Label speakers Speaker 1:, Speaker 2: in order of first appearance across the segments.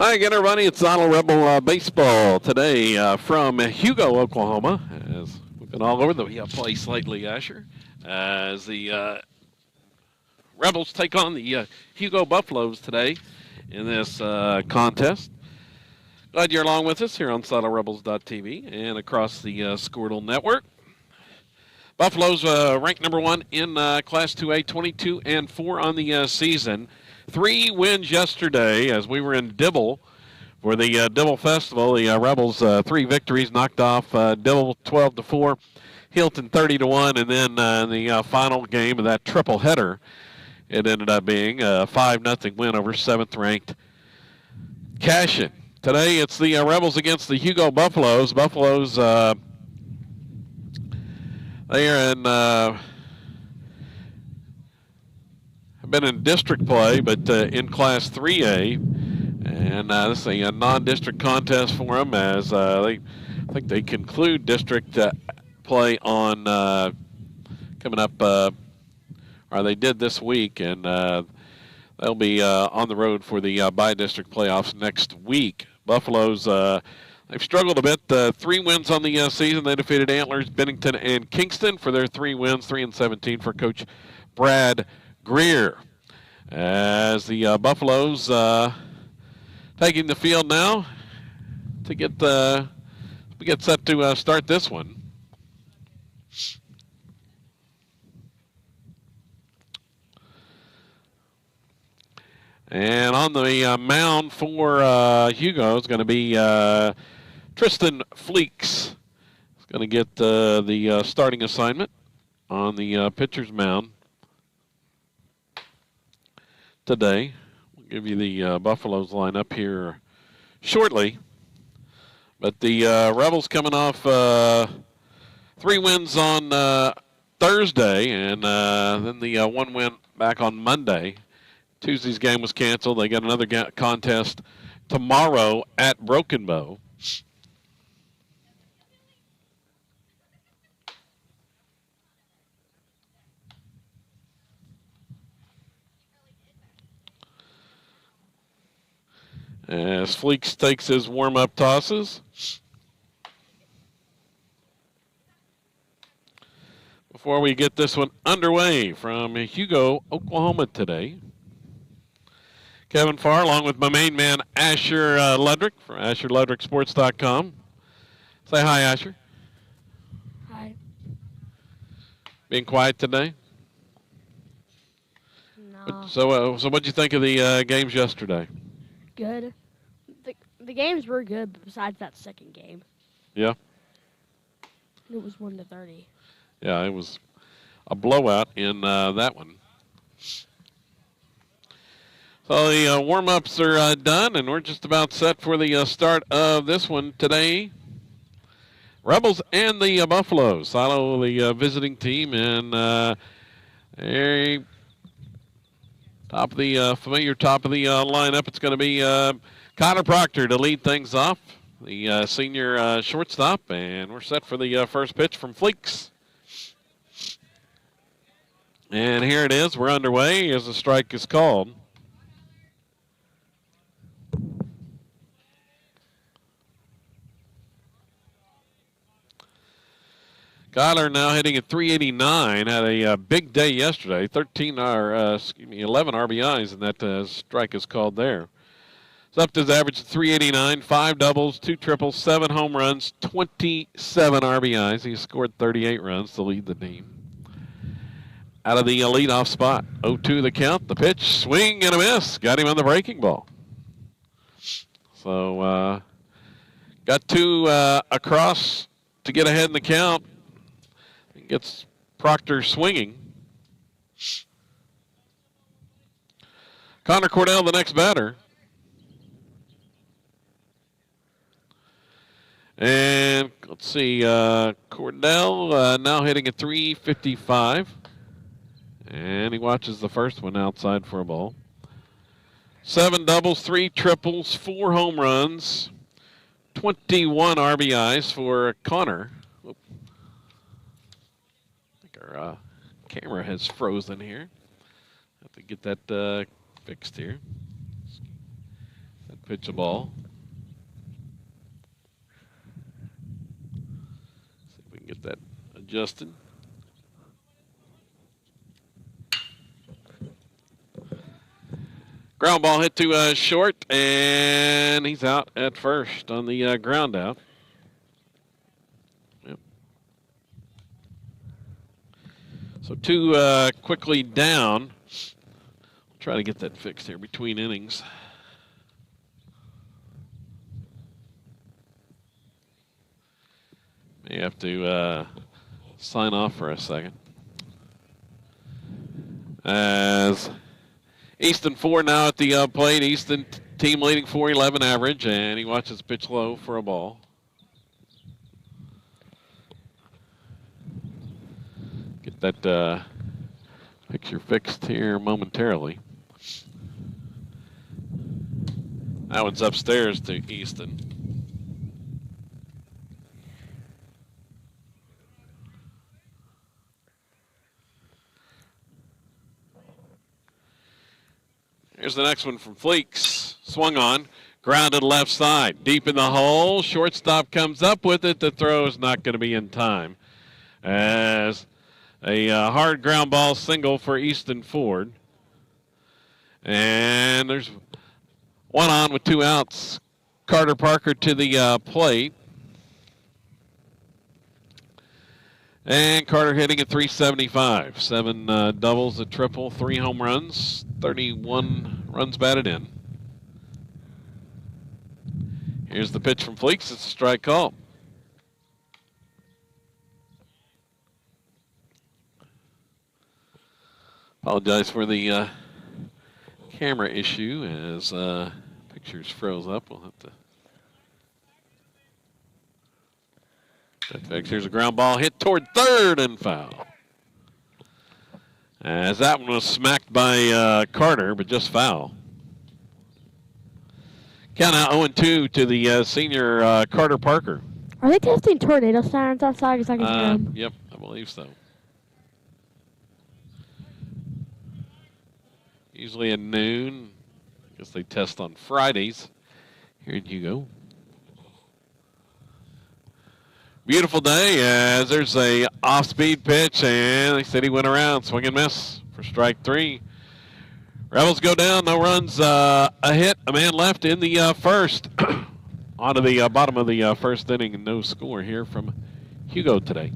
Speaker 1: Hi again, everybody. It's Donald Rebel Baseball today from Hugo, Oklahoma. As we've been all over the place lately, Asher. As the Rebels take on the Hugo Buffaloes today in this contest. Glad you're along with us here on SaddleRebels.tv and across the Squirtle Network. Buffaloes ranked number one in Class 2A, 22-4 on the season. 3 wins yesterday as we were in Dibble for the Dibble Festival. The Rebels 3 victories, knocked off Dibble 12-4, Hilton 30-1, and then the final game of that triple header, it ended up being a 5-0 win over 7th-ranked Cashin. Today it's the Rebels against the Hugo Buffaloes. Buffaloes, they are in have been in district play, but in Class 3A, and this is a non-district contest for them as I think they conclude district play on coming up, or they did this week, and they'll be on the road for the by-district playoffs next week. Buffaloes, they've struggled a bit. 3 wins on the season. They defeated Antlers, Bennington, and Kingston for their 3 wins, 3-17 for Coach Brad Greer. As the Buffaloes taking the field now to get set to start this one. And on the mound for Hugo is going to be Tristan Fleeks. He's going to get the starting assignment on the pitcher's mound today. We'll give you the Buffaloes lineup here shortly. But the Rebels coming off 3 wins on Thursday, and then the 1 win back on Monday. Tuesday's game was canceled. They got another contest tomorrow at Broken Bow. As Fleeks takes his warm-up tosses. Before we get this one underway from Hugo, Oklahoma today. Kevin Farr, along with my main man, Asher Ludrick from AsherLudrickSports.com. Say hi, Asher.
Speaker 2: Hi.
Speaker 1: Being quiet today?
Speaker 2: No.
Speaker 1: So what'd you think of the games yesterday?
Speaker 2: Good. The games were good besides that second game.
Speaker 1: Yeah?
Speaker 2: It was 1-30.
Speaker 1: Yeah, it was a blowout in that one. So the warm-ups are done, and we're just about set for the start of this one today. Rebels and the Buffaloes. Silo, the visiting team, and a top of the familiar top of the lineup. It's going to be Connor Proctor to lead things off, the senior shortstop, and we're set for the first pitch from Fleeks. And here it is. We're underway as the strike is called. Kyler now hitting at 389. Had a big day yesterday. 11 RBIs, and that strike is called there. It's up to his average of 389, 5 doubles, 2 triples, 7 home runs, 27 RBIs. He scored 38 runs to lead the team. Out of the leadoff spot, 0-2 the count. The pitch, swing and a miss. Got him on the breaking ball. So got 2 across to get ahead in the count. Gets Proctor swinging. Connor Cordell, the next batter. And let's see, Cordell now hitting at 355. And he watches the first one outside for a ball. 7 doubles, 3 triples, 4 home runs, 21 RBIs for Connor. Our camera has frozen here. Have to get that fixed here. pitch a ball. See if we can get that adjusted. Ground ball hit to short, and he's out at first on the ground out. Yep. So two quickly down. I'll try to get that fixed here between innings. May have to sign off for a second. As Easton 4 now at the plate. Easton team leading 411 average, and he watches pitch low for a ball. Get that picture fixed here momentarily. That one's upstairs to Easton. Here's the next one from Fleeks. Swung on, grounded left side. Deep in the hole. Shortstop comes up with it. The throw is not going to be in time. As a hard ground ball single for Easton Ford. And there's one on with 2 outs. Carter Parker to the plate. And Carter hitting at .375. 7 doubles, a triple, 3 home runs, 31 runs batted in. Here's the pitch from Fleeks. It's a strike call. Apologize for the camera issue as pictures froze up. We'll have to fix. Here's a ground ball hit toward third and foul. As that one was smacked by Carter, but just foul. Count out 0-2 to the senior Carter Parker.
Speaker 2: Are they testing tornado sirens outside? Because I can hear them.
Speaker 1: Yep, I believe so. Usually at noon. I guess they test on Fridays here in Hugo. Beautiful day as there's a off-speed pitch, and they said he went around. Swing and miss for strike 3. Rebels go down. No runs, a hit, a man left in the first. On to the bottom of the first inning, and no score here from Hugo today.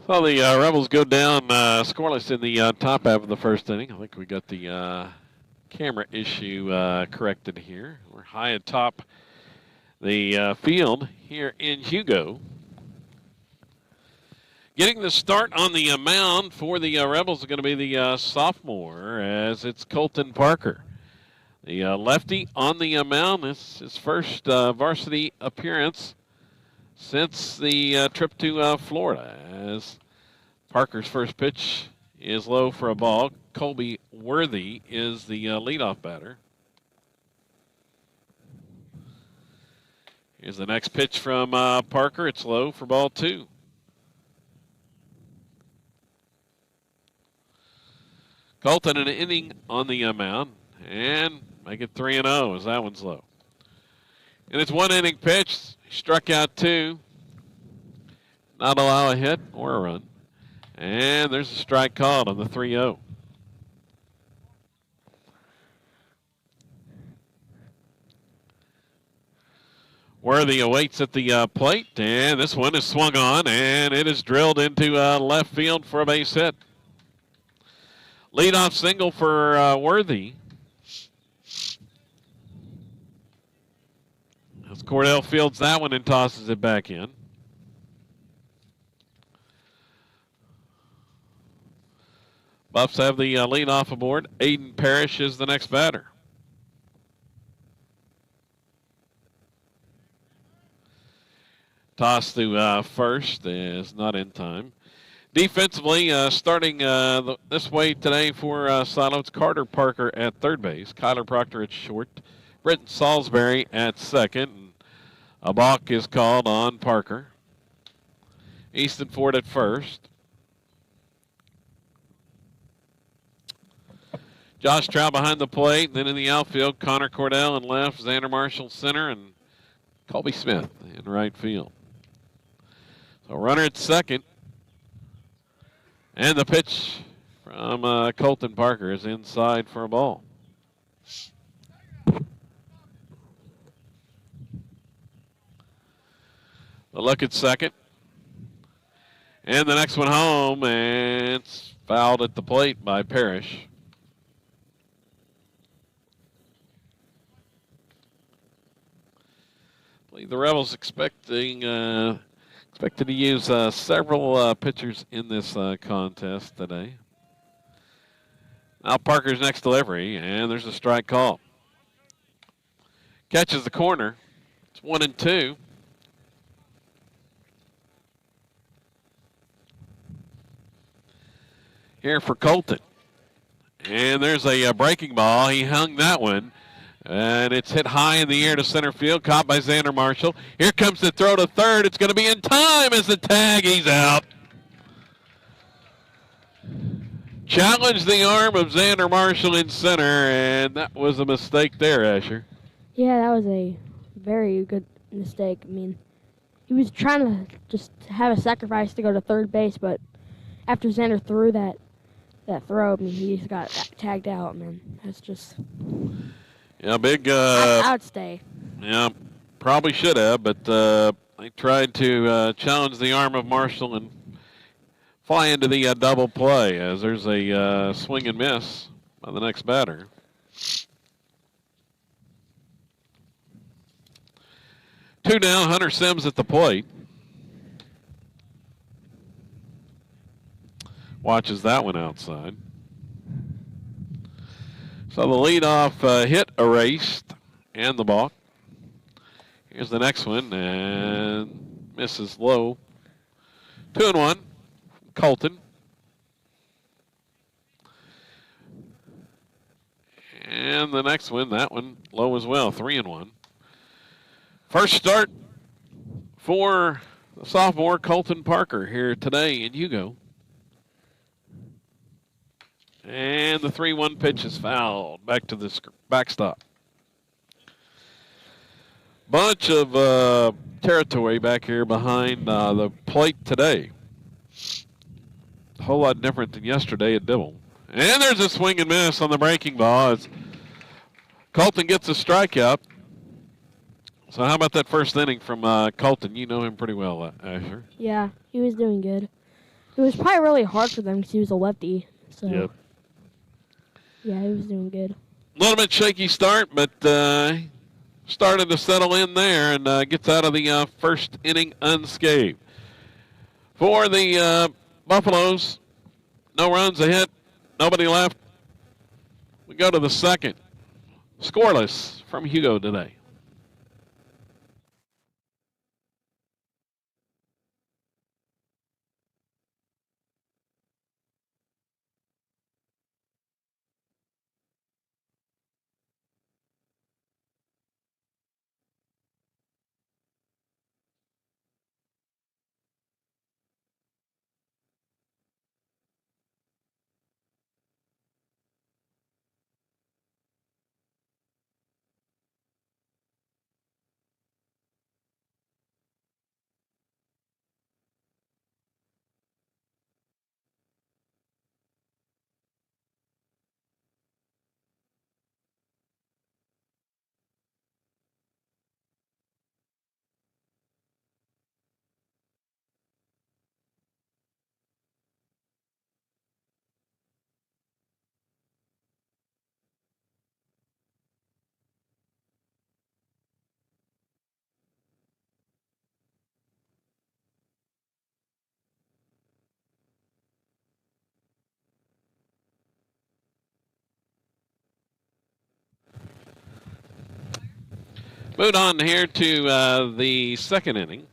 Speaker 1: Well, the Rebels go down scoreless in the top half of the first inning. I think we got the camera issue corrected here. We're high atop the field here in Hugo. Getting the start on the mound for the Rebels is going to be the sophomore, as it's Colton Parker. The lefty on the mound. This is his first varsity appearance since the trip to Florida, as Parker's first pitch is low for a ball. Colby Worthy is the leadoff batter. Here's the next pitch from Parker. It's low for ball 2. Colton an inning on the mound, and make it 3-0 as that one's low. And it's 1 inning pitch. He struck out 2. Not allow a hit or a run. And there's a strike called on the 3-0. Worthy awaits at the plate, and this one is swung on, and it is drilled into left field for a base hit. Leadoff single for Worthy. Cordell fields that one and tosses it back in. Buffs have the lead off aboard. Aiden Parrish is the next batter. Toss to first is not in time. Defensively, starting this way today for Silo, it's Carter Parker at third base, Kyler Proctor at short, Britton Salisbury at second. And a balk is called on Parker. Easton Ford at first. Josh Trout behind the plate. Then in the outfield, Connor Cordell in left, Xander Marshall center, and Colby Smith in right field. So runner at second. And the pitch from Colton Parker is inside for a ball. The look at second. And the next one home, and it's fouled at the plate by Parrish. I believe the Rebels expected to use several pitchers in this contest today. Now Parker's next delivery, and there's a strike call. Catches the corner. It's 1-2. Here for Colton. And there's a breaking ball. He hung that one. And it's hit high in the air to center field, caught by Xander Marshall. Here comes the throw to third. It's going to be in time as the tag. He's out. Challenged the arm of Xander Marshall in center, and that was a mistake there, Asher.
Speaker 2: Yeah, that was a very good mistake. I mean, he was trying to just have a sacrifice to go to third base, but after Xander threw that throw, I mean, he just got tagged out, man. That's just...
Speaker 1: Yeah, big...
Speaker 2: I'd stay.
Speaker 1: Yeah, probably should have, but they tried to challenge the arm of Marshall and fly into the double play as there's a swing and miss by the next batter. Two down, Hunter Sims at the plate. Watches that one outside. So the leadoff hit erased and the balk. Here's the next one and misses low. 2-1. Colton. And the next one, that one low as well, 3-1. First start for the sophomore Colton Parker here today in Hugo. And the 3-1 pitch is fouled back to the backstop. Bunch of territory back here behind the plate today. A whole lot different than yesterday at Dibble. And there's a swing and miss on the breaking ball as Colton gets a strikeout. So how about that first inning from Colton? You know him pretty well, Asher.
Speaker 2: Yeah, he was doing good. It was probably really hard for them because he was a lefty. So.
Speaker 1: Yep.
Speaker 2: Yeah, he was doing good.
Speaker 1: A little bit shaky start, but started to settle in there and gets out of the first inning unscathed. For the Buffaloes, no runs, a hit, nobody left. We go to the second. Scoreless from Hugo today. Moved on here to the second inning.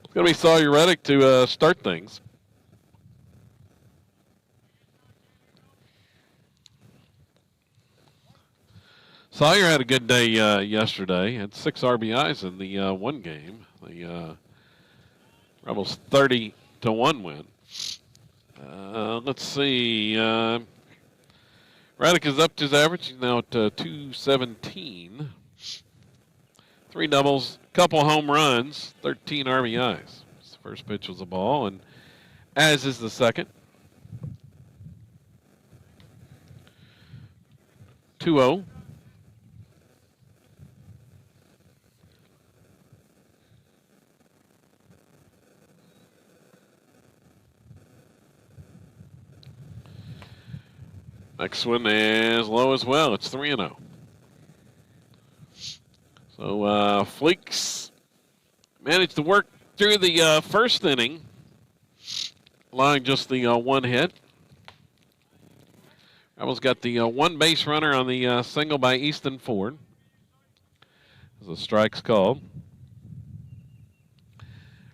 Speaker 1: It's going to be Sawyer Reddick to start things. Sawyer had a good day yesterday. Had 6 RBIs in the one game. The Rebels 30-1 win. Let's see. Raddick is up to his average. He's now at 217. 3 doubles, couple home runs, 13 RBIs. His first pitch was a ball, and as is the second. 2-0. Next one is low as well. It's 3-0. So Fleeks managed to work through the first inning, allowing just the 1 hit. Rebels got the 1 base runner on the single by Easton Ford. As the strike's called.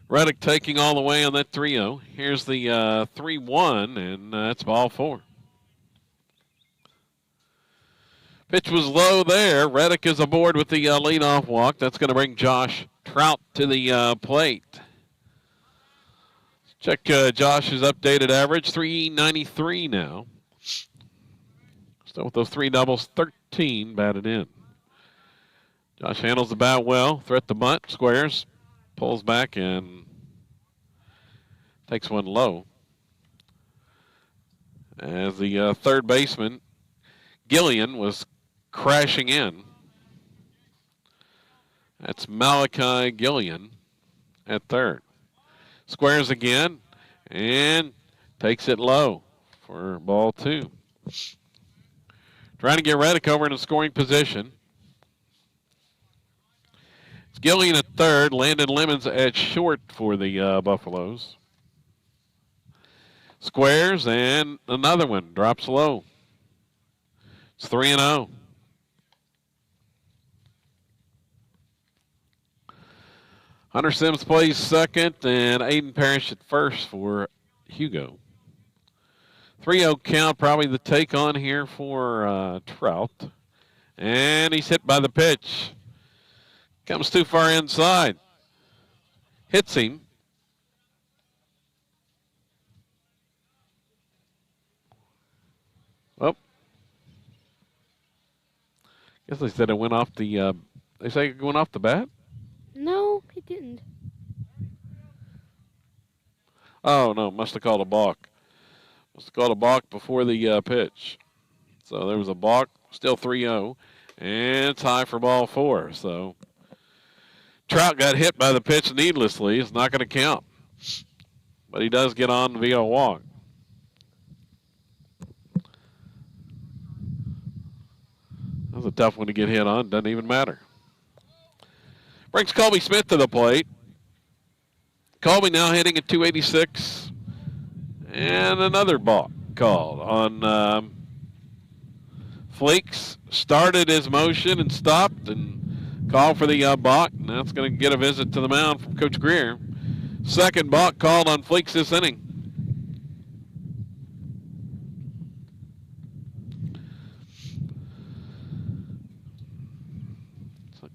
Speaker 1: Reddick taking all the way on that 3-0. Here's the 3-1, and that's ball 4. Pitch was low there. Reddick is aboard with the leadoff walk. That's going to bring Josh Trout to the plate. Check Josh's updated average, 393 now. Still with those 3 doubles, 13 batted in. Josh handles the bat well. Threat to bunt, squares, pulls back, and takes one low. As the third baseman, Gillian, was crashing in. That's Malachi Gillian at third. Squares again and takes it low for ball 2. Trying to get Reddick over in a scoring position. It's Gillian at third. Landon Lemons at short for the Buffaloes. Squares and another one. Drops low. It's 3-0. Hunter Sims plays second, and Aiden Parrish at first for Hugo. 3-0 count, probably the take on here for Trout. And he's hit by the pitch. Comes too far inside. Hits him. Oh. Guess they said it went off the, they say it went off the bat?
Speaker 2: No, he didn't.
Speaker 1: Oh, no, must have called a balk. Must have called a balk before the pitch. So there was a balk, still 3-0, and it's high for ball 4. So Trout got hit by the pitch needlessly. It's not going to count. But he does get on via a walk. That was a tough one to get hit on. Doesn't even matter. Brings Colby Smith to the plate. Colby now hitting at 286. And another balk called on Fleeks. Started his motion and stopped and called for the balk. And that's going to get a visit to the mound from Coach Greer. Second balk called on Fleeks this inning.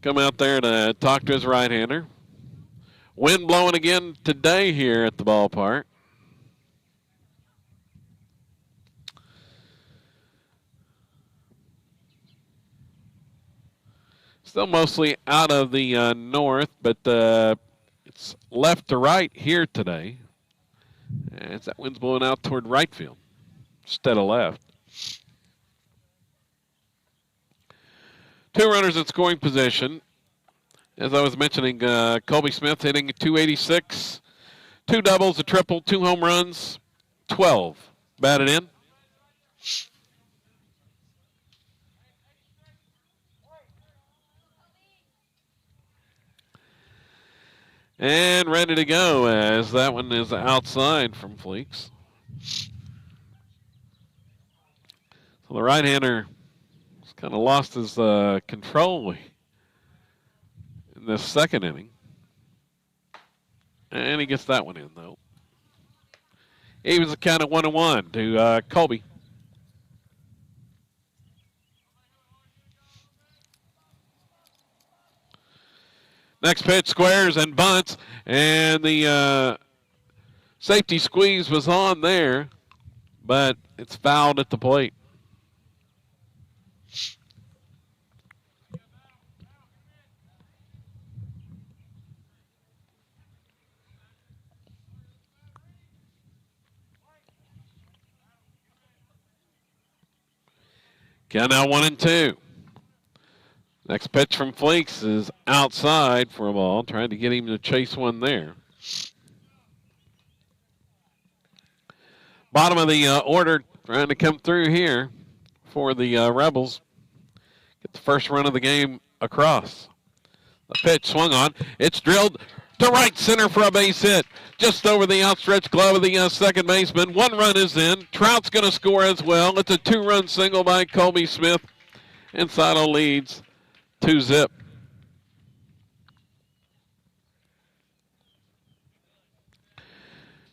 Speaker 1: Come out there to talk to his right-hander. Wind blowing again today here at the ballpark. Still mostly out of the north, but it's left to right here today. As that wind's blowing out toward right field instead of left. 2 runners in scoring position. As I was mentioning, Colby Smith hitting 286. 2 doubles, a triple, 2 home runs, 12 batted in. And ready to go as that one is outside from Fleeks. So the right-hander kind of lost his control in this second inning. And he gets that one in, though. He was a count of 1-1 to Colby. Next pitch squares and bunts, and the safety squeeze was on there, but it's fouled at the plate. Count now 1-2. Next pitch from Fleeks is outside for a ball, trying to get him to chase one there. Bottom of the order trying to come through here for the Rebels. Get the first run of the game across. The pitch swung on. It's drilled to right center for a base hit. Just over the outstretched glove of the second baseman. One run is in. Trout's going to score as well. It's a 2-run single by Colby Smith. And Saddle leads 2-0.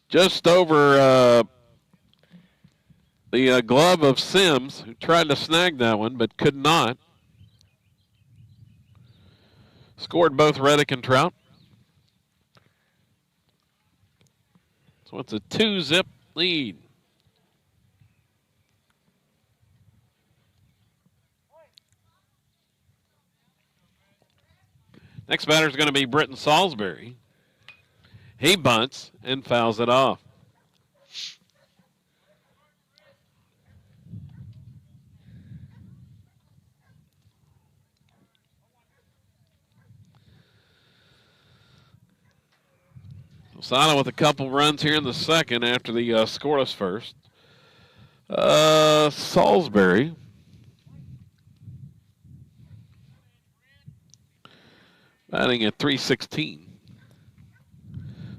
Speaker 1: Just over the glove of Sims, who tried to snag that one but could not. Scored both Reddick and Trout. So it's a 2-0 lead. Next batter is going to be Britton Salisbury. He bunts and fouls it off. Osana with a couple runs here in the second after the scoreless first. Salisbury. Batting at .316.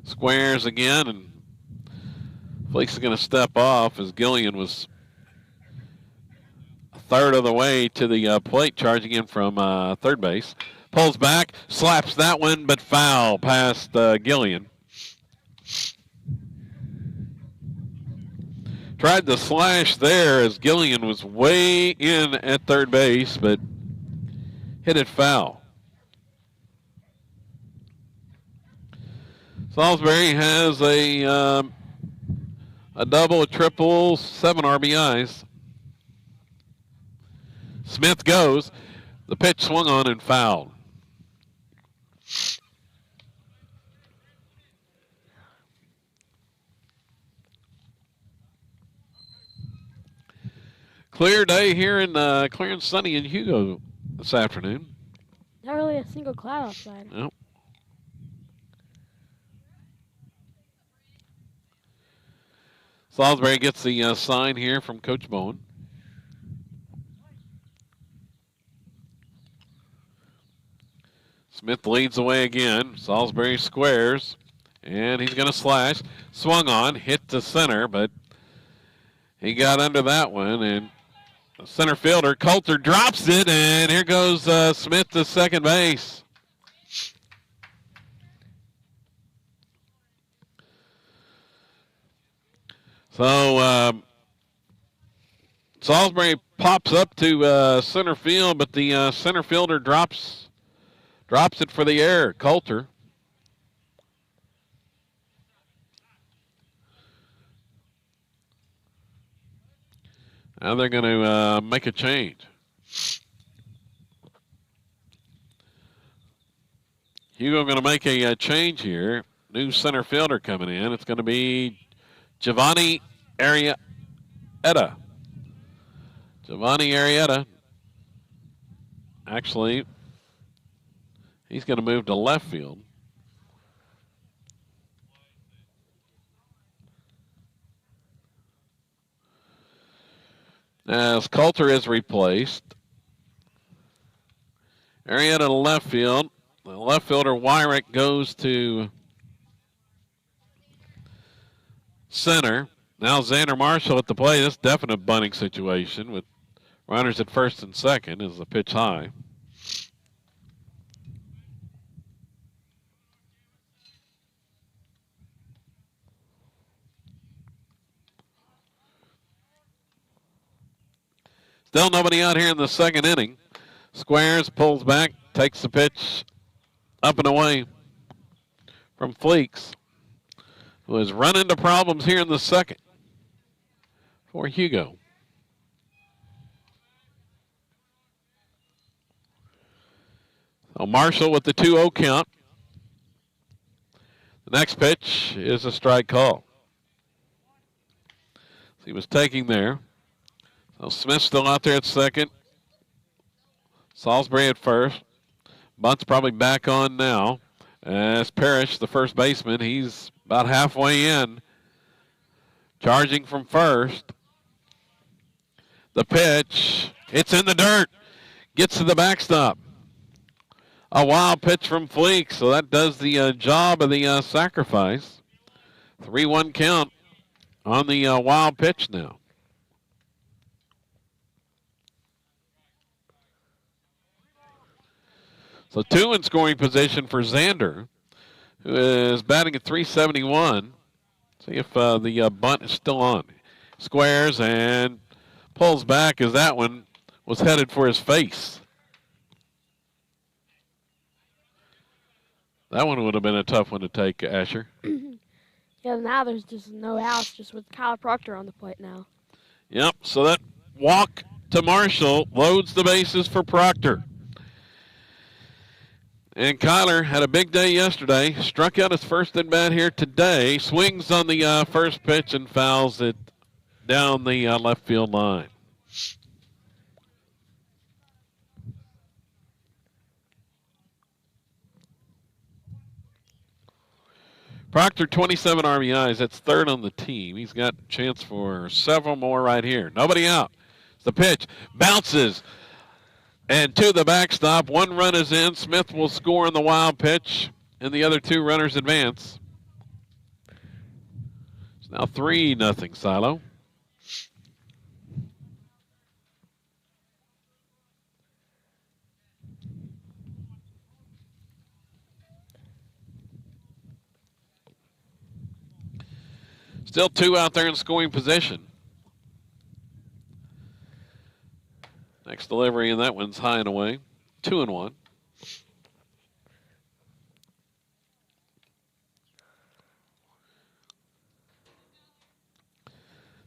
Speaker 1: Squares again, and Fleeks is going to step off as Gillian was a third of the way to the plate, charging in from third base. Pulls back, slaps that one, but foul past Gillian. Tried to slash there as Gillian was way in at third base, but hit it foul. Salisbury has a double, a triple, 7 RBIs. Smith goes. The pitch swung on and fouled. Clear day here in clear and sunny in Hugo this afternoon.
Speaker 2: Not really a single cloud outside.
Speaker 1: Nope. Salisbury gets the sign here from Coach Bowen. Smith leads the way again. Salisbury squares, and he's going to slash. Swung on, hit to center, but he got under that one, and the center fielder, Coulter, drops it, and here goes Smith to second base. So Salisbury pops up to center field, but the center fielder drops it for the air, Coulter. Now they're going to make a change. Hugo going to make a change here. New center fielder coming in. It's going to be Giovanni Arrieta. Giovanni Arrieta. Actually, he's going to move to left field. As Coulter is replaced. Arrieta to left field. The left fielder Wyrick goes to center. Now Xander Marshall at the plate. This definite bunting situation with Runners at first and second is the pitch high. Still nobody out here in the second inning. Squares, pulls back, takes the pitch up and away from Fleeks, who has run into problems here in the second for Hugo. So Marshall with the 2-0 count. The next pitch is a strike call. So he was taking there. So Smith's still out there at second. Salisbury at first. Bunt's probably back on now. As Parrish, the first baseman, he's about halfway in. Charging from first. The pitch. It's in the dirt. Gets to the backstop. A wild pitch from Fleek, so that does the job of the sacrifice. 3-1 count on the wild pitch now. So 2 in scoring position for Xander, who is batting at .371. See if the bunt is still on. Squares and pulls back as that one was headed for his face. That one would have been a tough one to take, Asher.
Speaker 2: Yeah, now there's just no outs, just with Kyle Proctor on the plate now.
Speaker 1: Yep, so that walk to Marshall loads the bases for Proctor. And Kyler had a big day yesterday. Struck out his first at bat here today. Swings on the first pitch and fouls it down the left field line. Proctor, 27 RBIs. That's third on the team. He's got a chance for several more right here. Nobody out. The pitch bounces. And to the backstop, 1 run is in. Smith will score on the wild pitch, and the other 2 runners advance. It's now 3-0 Silo. Still 2 out there in scoring position. Next delivery, and that one's high and away. 2-1.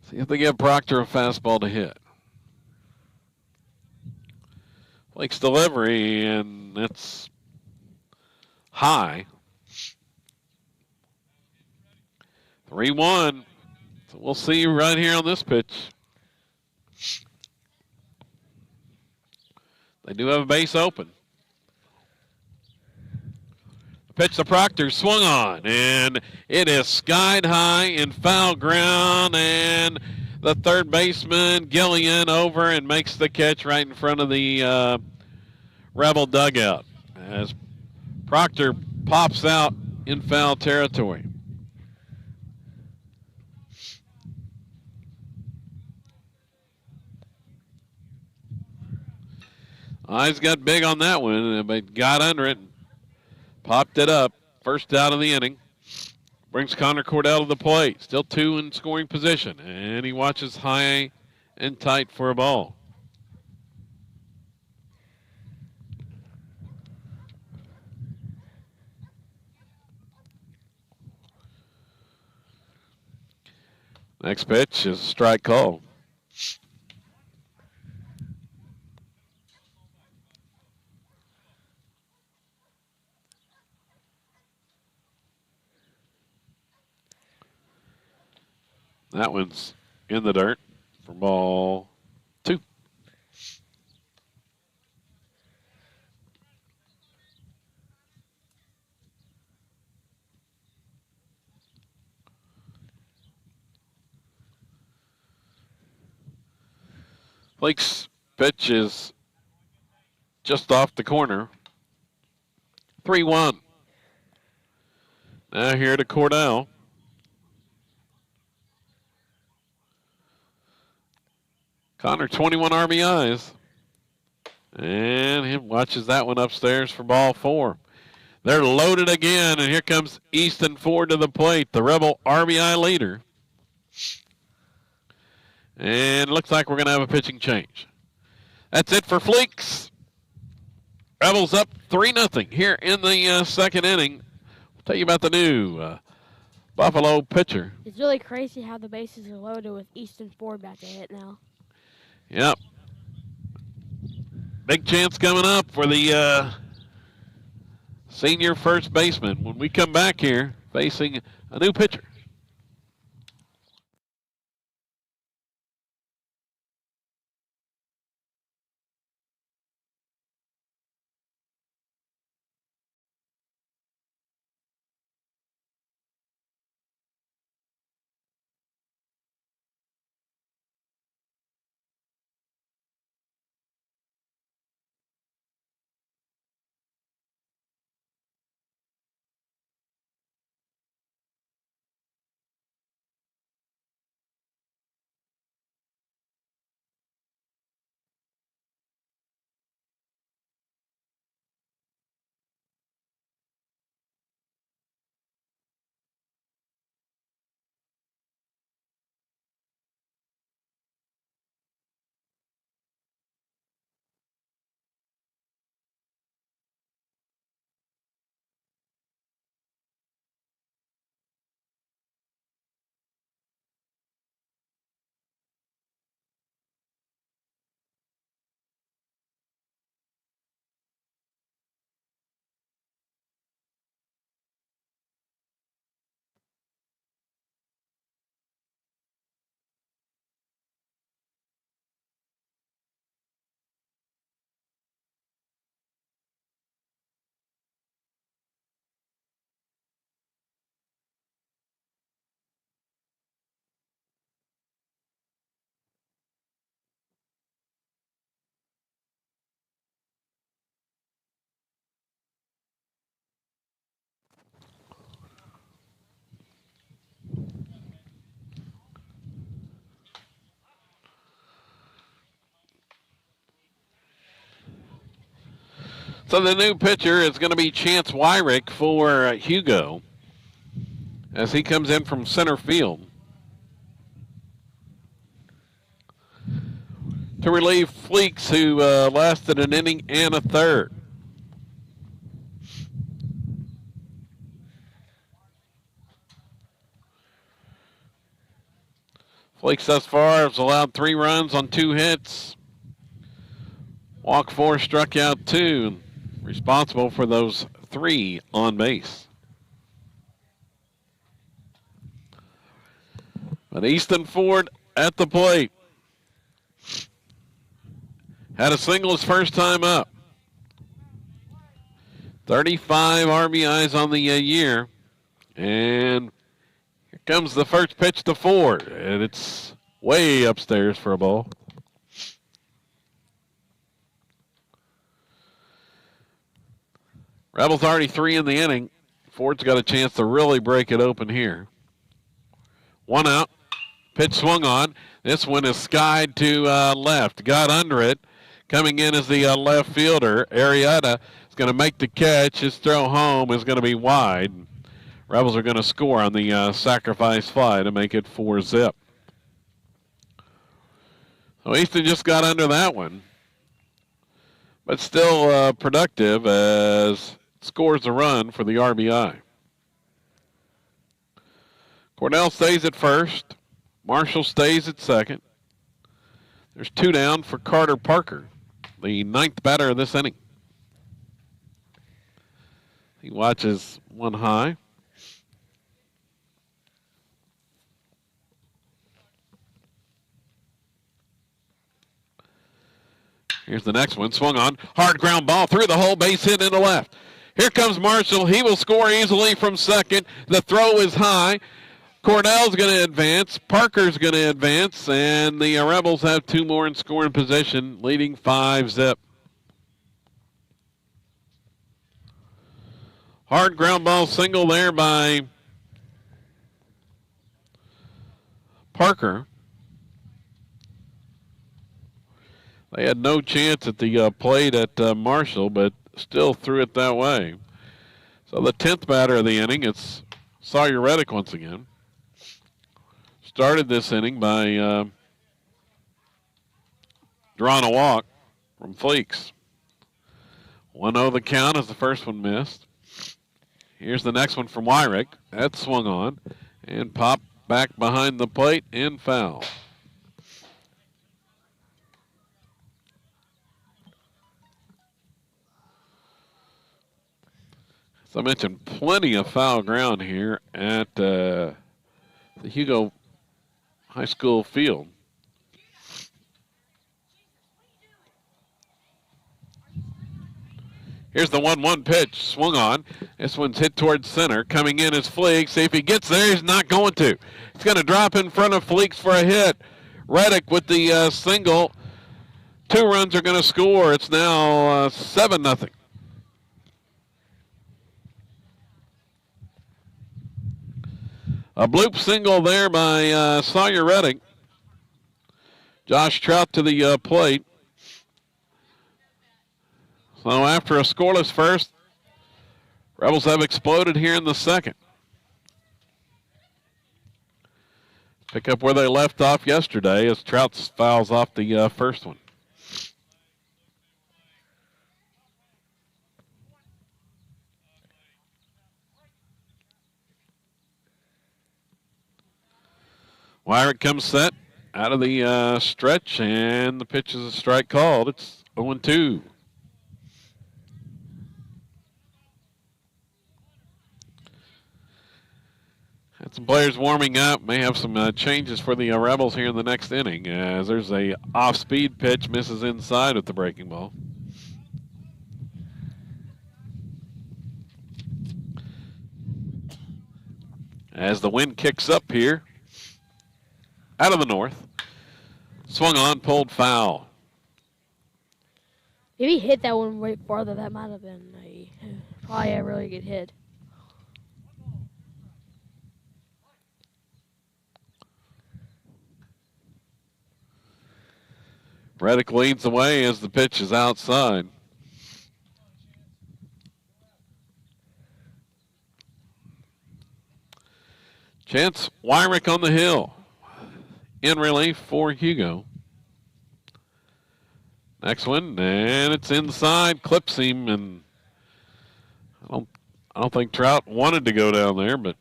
Speaker 1: See if they give Proctor a fastball to hit. Blake's delivery, and it's high. 3-1. So we'll see right here on this pitch. They do have a base open. The pitch to Proctor, swung on, and it is skied high in foul ground, and the third baseman, Gillian, over and makes the catch right in front of the Rebel dugout as Proctor pops out in foul territory. Eyes got big on that one, but got under it and popped it up. First out of the inning. Brings Connor Cordell to the plate. Still 2 in scoring position. And he watches high and tight for a ball. Next pitch is a strike call. That one's in the dirt for ball 2. Blake's pitch is just off the corner. 3-1. Now here to Connor, 21 RBIs. And he watches that one upstairs for ball 4. They're loaded again, and here comes Easton Ford to the plate, the Rebel RBI leader. And it looks like we're going to have a pitching change. That's it for Fleeks. Rebels up 3-0 here in the second inning. We'll tell you about the new Buffalo pitcher.
Speaker 2: It's really crazy how the bases are loaded with Easton Ford back to hit now.
Speaker 1: Yep. Big chance coming up for the senior first baseman when we come back here facing a new pitcher. So the new pitcher is going to be Chance Wyrick for Hugo as he comes in from center field to relieve Fleeks, who lasted an inning and a third. Fleeks thus far has allowed 3 runs on 2 hits. Walk 4, struck out 2. Responsible for those 3 on base. But Easton Ford at the plate. Had a single his first time up. 35 RBIs on the year. And here comes the first pitch to Ford. And it's way upstairs for a ball. Rebels already 3 in the inning. Ford's got a chance to really break it open here. 1 out. Pitch swung on. This one is skied to left. Got under it. Coming in is the left fielder. Arrieta is going to make the catch. His throw home is going to be wide. Rebels are going to score on the sacrifice fly to make it 4-0. So Easton just got under that one. But still productive as scores a run for the RBI. Cornell stays at first. Marshall stays at second. There's 2 down for Carter Parker, the 9th batter of this inning. He watches 1 high. Here's the next one. Swung on. Hard ground ball through the hole. Base hit into left. Here comes Marshall. He will score easily from second. The throw is high. Cornell's going to advance. Parker's going to advance. And the Rebels have 2 more in scoring position, leading 5-0. Hard ground ball single there by Parker. They had no chance at the plate at Marshall, but still threw it that way. So the 10th batter of the inning, it's Sawyer Reddick once again. Started this inning by drawing a walk from Fleeks. 1-0 the count as the first one missed. Here's the next one from Wyrick. That swung on and popped back behind the plate and foul. As I mentioned, plenty of foul ground here at the Hugo High School field. Here's the 1-1 pitch, swung on. This one's hit towards center. Coming in is Fleeks. See if he gets there. He's not going to. He's going to drop in front of Fleeks for a hit. Reddick with the single. 2 runs are going to score. It's now 7-0. A bloop single there by Sawyer Reddick. Josh Trout to the plate. So after a scoreless first, Rebels have exploded here in the second. Pick up where they left off yesterday as Trout fouls off the first one. Wyrick comes set out of the stretch, and the pitch is a strike called. It's 0-2. Had some players warming up. May have some changes for the Rebels here in the next inning, as there's a off-speed pitch, misses inside with the breaking ball. As the wind kicks up here out of the north, swung on, pulled foul.
Speaker 2: If he hit that one way farther, that might have been probably a really good hit.
Speaker 1: Reddick leads away as the pitch is outside. Chance Wyrick on the hill. In relief for Hugo. Next one, and it's inside, clips him, and I don't think Trout wanted to go down there, but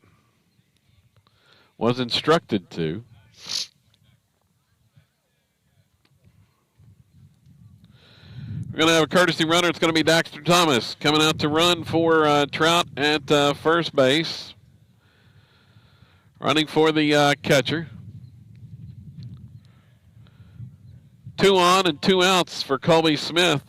Speaker 1: was instructed to. We're going to have a courtesy runner. It's going to be Daxter Thomas coming out to run for Trout at first base. Running for the catcher. 2 on and 2 outs for Colby Smith.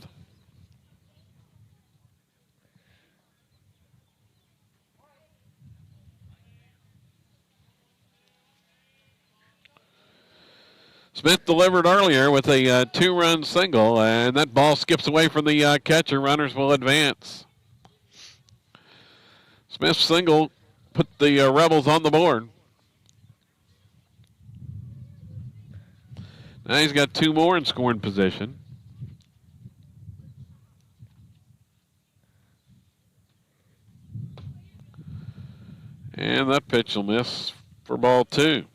Speaker 1: Smith delivered earlier with a 2-run single, and that ball skips away from the catcher. Runners will advance. Smith's single put the Rebels on the board. Now he's got 2 more in scoring position. And that pitch will miss for ball 2.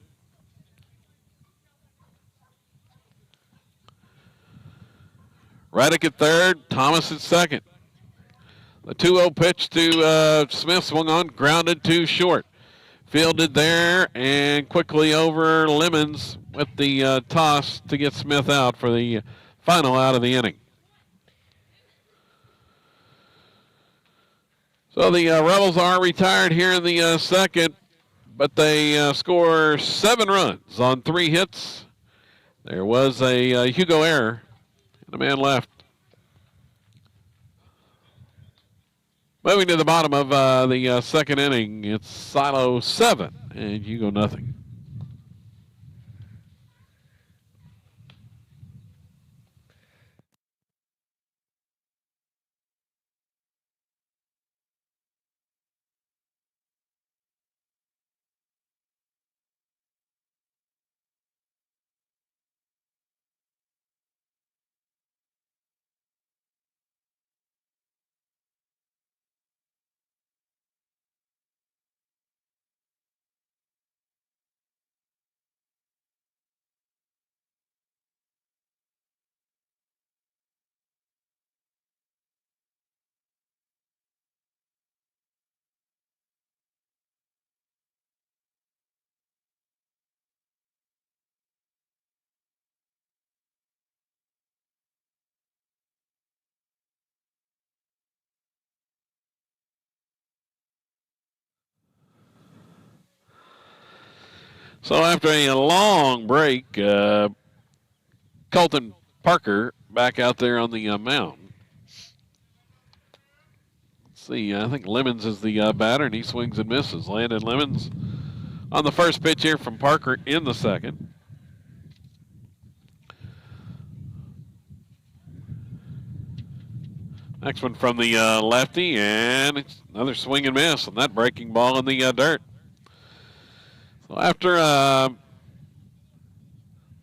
Speaker 1: Reddick at third, Thomas at second. The 2-0 pitch to Smith swung on, grounded to short. Fielded there and quickly over Lemons with the toss to get Smith out for the final out of the inning. So the Rebels are retired here in the second, but they score 7 runs on 3 hits. There was a Hugo error, and a man left. Moving to the bottom of the second inning, it's Silo 7 and Hugo nothing. So after a long break, Colton Parker back out there on the mound. Let's see, I think Lemons is the batter, and he swings and misses. Landon Lemons on the first pitch here from Parker in the second. Next one from the lefty, and it's another swing and miss on that breaking ball in the dirt. So after a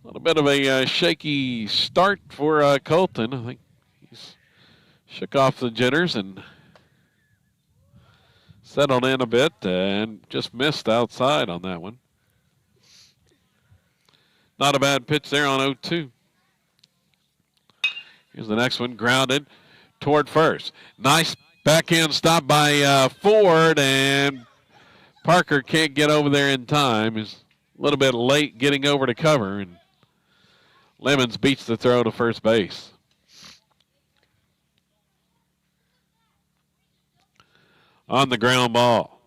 Speaker 1: little bit of a shaky start for Colton, I think he's shook off the jitters and settled in a bit and just missed outside on that one. Not a bad pitch there on 0-2. Here's the next one, grounded toward first. Nice backhand stop by Ford, and Parker can't get over there in time. He's a little bit late getting over to cover, and Lemons beats the throw to first base. On the ground ball.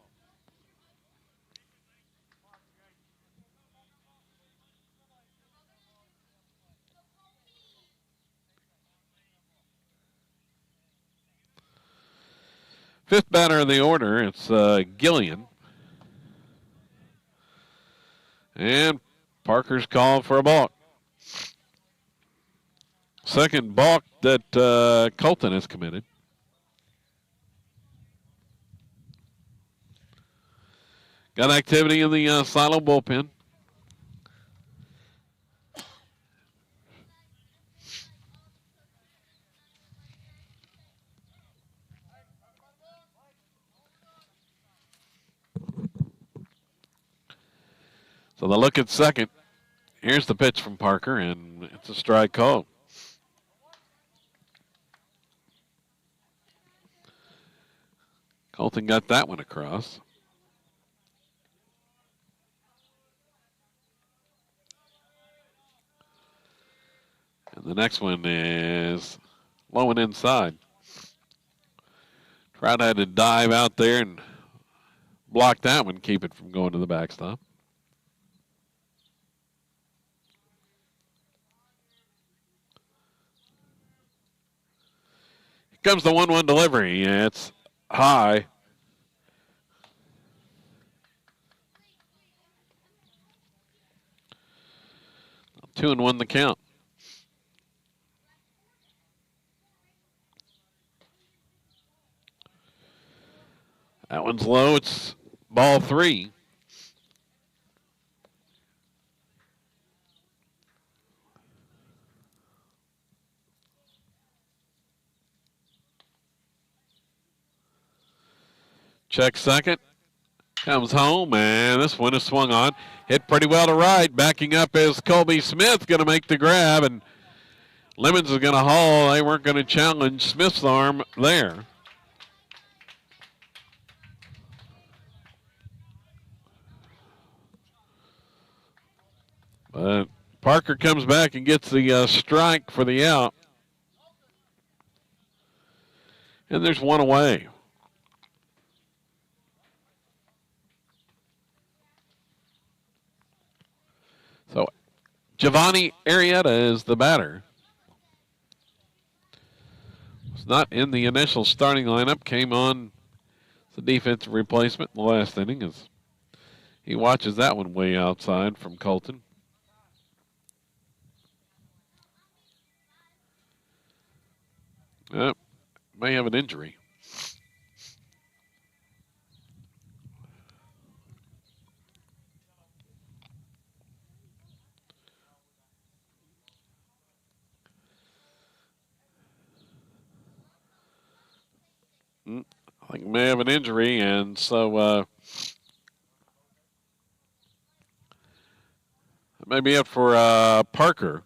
Speaker 1: Fifth batter of the order, it's Gillian. And Parker's called for a balk. Second balk that Colton has committed. Got activity in the silo bullpen. So the look at second. Here's the pitch from Parker, and it's a strike call. Colton got that one across. And the next one is low and inside. Trout had to dive out there and block that one, keep it from going to the backstop. Comes the 1-1 delivery. It's high. Two and one the count. That one's low. It's ball 3. Check second. Comes home, and this one is swung on. Hit pretty well to right. Backing up is Colby Smith, going to make the grab, and Lemons is going to haul. They weren't going to challenge Smith's arm there. But Parker comes back and gets the strike for the out. And there's one away. So Giovanni Arrieta is the batter. Was not in the initial starting lineup. Came on as a defensive replacement in the last inning as he watches that one way outside from Colton. May have an injury. I think may have an injury, and so it may be it for Parker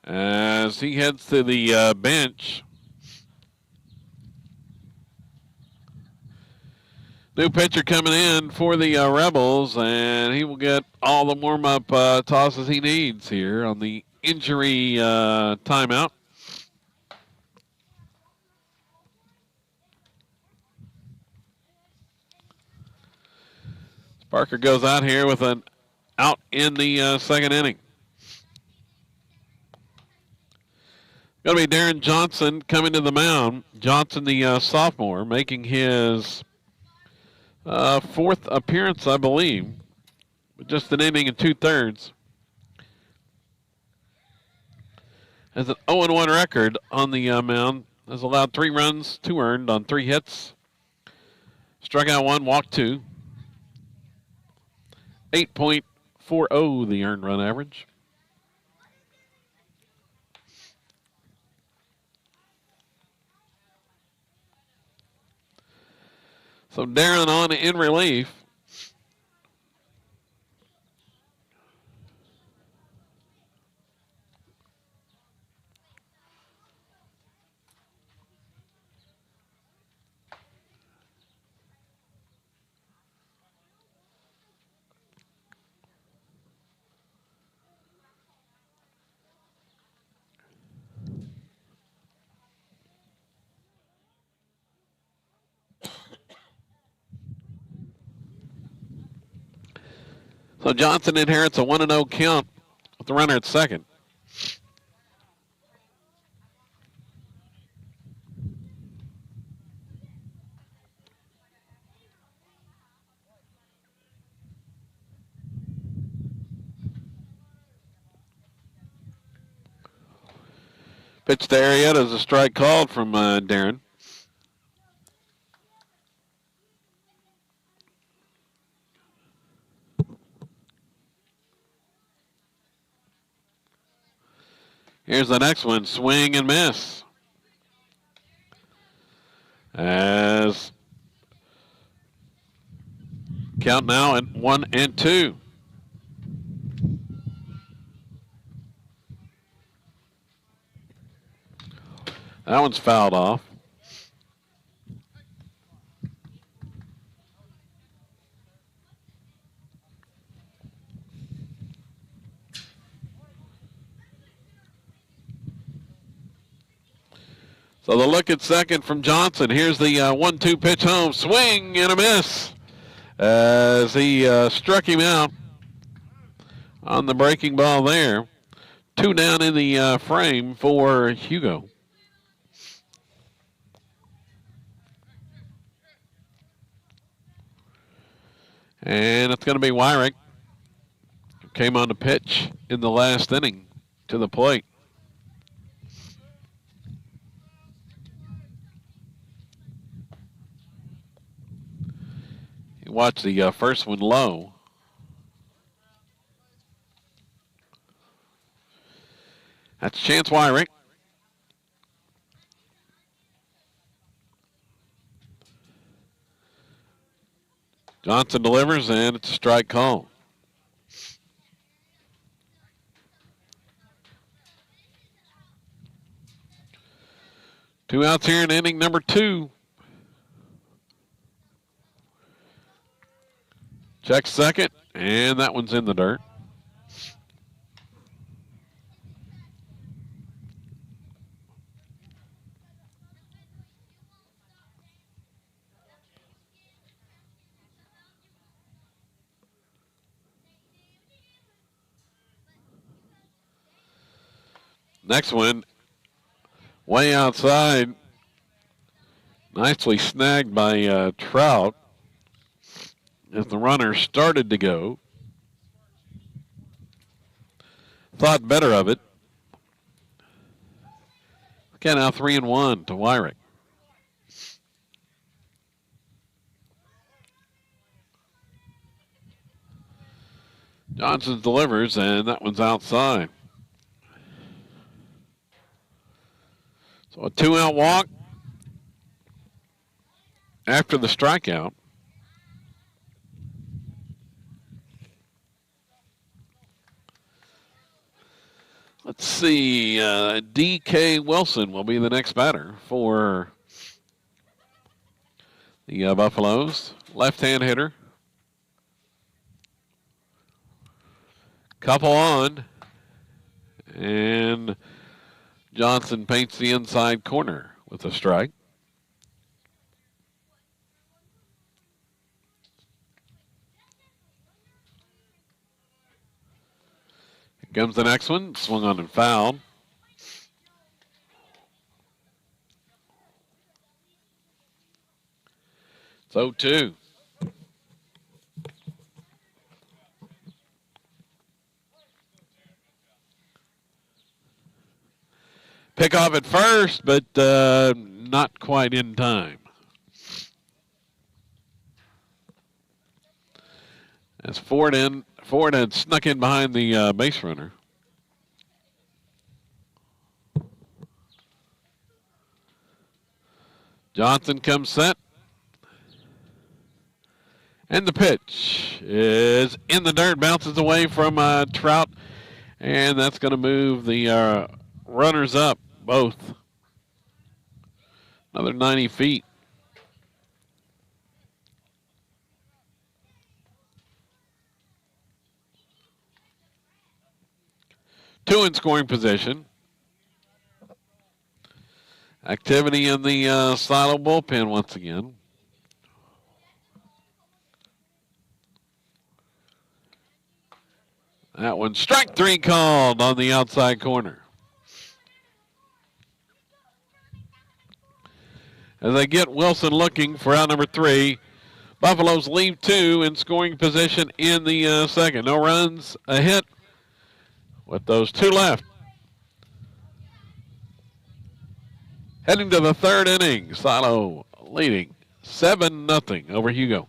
Speaker 1: as he heads to the bench. New pitcher coming in for the Rebels, and he will get all the warm-up tosses he needs here on the injury timeout. Parker goes out here with an out in the second inning. Going to be Darren Johnson coming to the mound. Johnson, the sophomore, making his fourth appearance, I believe. Just an inning and 2/3. Has an 0-1 record on the mound. Has allowed 3 runs, 2 earned on 3 hits. Struck out 1, walked 2. 8.40 the earned run average. So Darren on in relief. So Johnson inherits a 1-0 count with the runner at second. Pitch to Arrieta is a strike called from Darren. Here's the next one, swing and miss. As count now at 1-2. That one's fouled off. So the look at second from Johnson. Here's the 1-2 pitch home. Swing and a miss as he struck him out on the breaking ball there. 2 down in the frame for Hugo. And it's going to be Wyrick, who came on to pitch in the last inning to the plate. You watch the first one low. That's Chance Wyrick. Johnson delivers, and it's a strike call. Two outs here in inning number 2. Check second, and that one's in the dirt. Next one, way outside. Nicely snagged by Trout as the runner started to go. Thought better of it. Okay, now 3-1 to Wyrick. Johnson delivers, and that one's outside. So a 2-out walk after the strikeout. Let's see, D.K. Wilson will be the next batter for the Buffaloes. Left-hand hitter. Couple on, and Johnson paints the inside corner with a strike. Comes the next one, swung on and fouled. It's 0-2. Pick off at first, but not quite in time. As Ford had snuck in behind the base runner. Johnson comes set. And the pitch is in the dirt, bounces away from Trout, and that's going to move the runners up both. Another 90 feet. Two in scoring position. Activity in the Silo bullpen once again. That one, strike three called on the outside corner. As they get Wilson looking for out number 3, Buffaloes leave 2 in scoring position in the second. No runs, a hit with those 2 left. Heading to the third inning, Silo leading 7-0 over Hugo.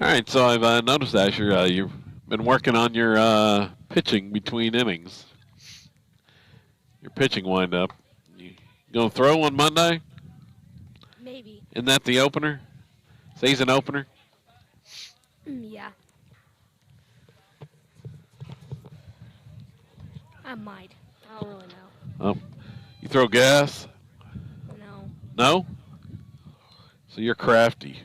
Speaker 1: All right, so I've noticed, Asher, you've been working on your pitching between innings. Your pitching windup. You going to throw on Monday?
Speaker 2: Maybe.
Speaker 1: Isn't that the opener? Season opener?
Speaker 2: Yeah. I might. I don't really know.
Speaker 1: You throw gas?
Speaker 2: No.
Speaker 1: No? So you're crafty.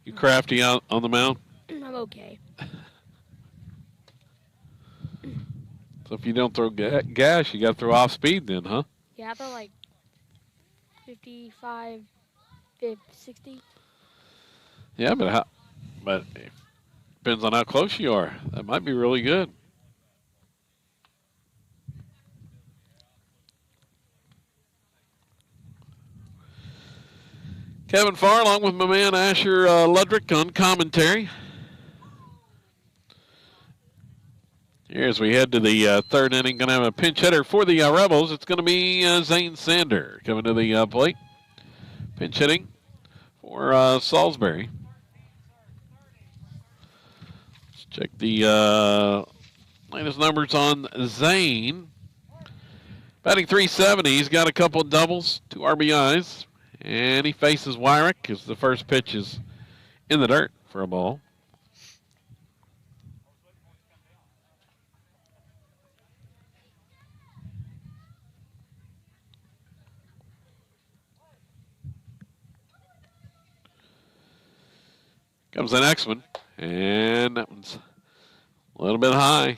Speaker 1: You crafty out on the mound?
Speaker 2: I'm okay.
Speaker 1: So if you don't throw gas, you got to throw off speed then, huh?
Speaker 2: Yeah, I thought like 55, 60.
Speaker 1: Yeah, but it depends on how close you are. That might be really good. Kevin Farr, along with my man Asher Ludrick on commentary. Here as we head to the third inning, going to have a pinch hitter for the Rebels. It's going to be Zane Sander coming to the plate. Pinch hitting for Salisbury. Let's check the latest numbers on Zane. Batting .370. He's got a couple of doubles, 2 RBIs. And he faces Wyrick as the first pitch is in the dirt for a ball. Comes the next one, and that one's a little bit high.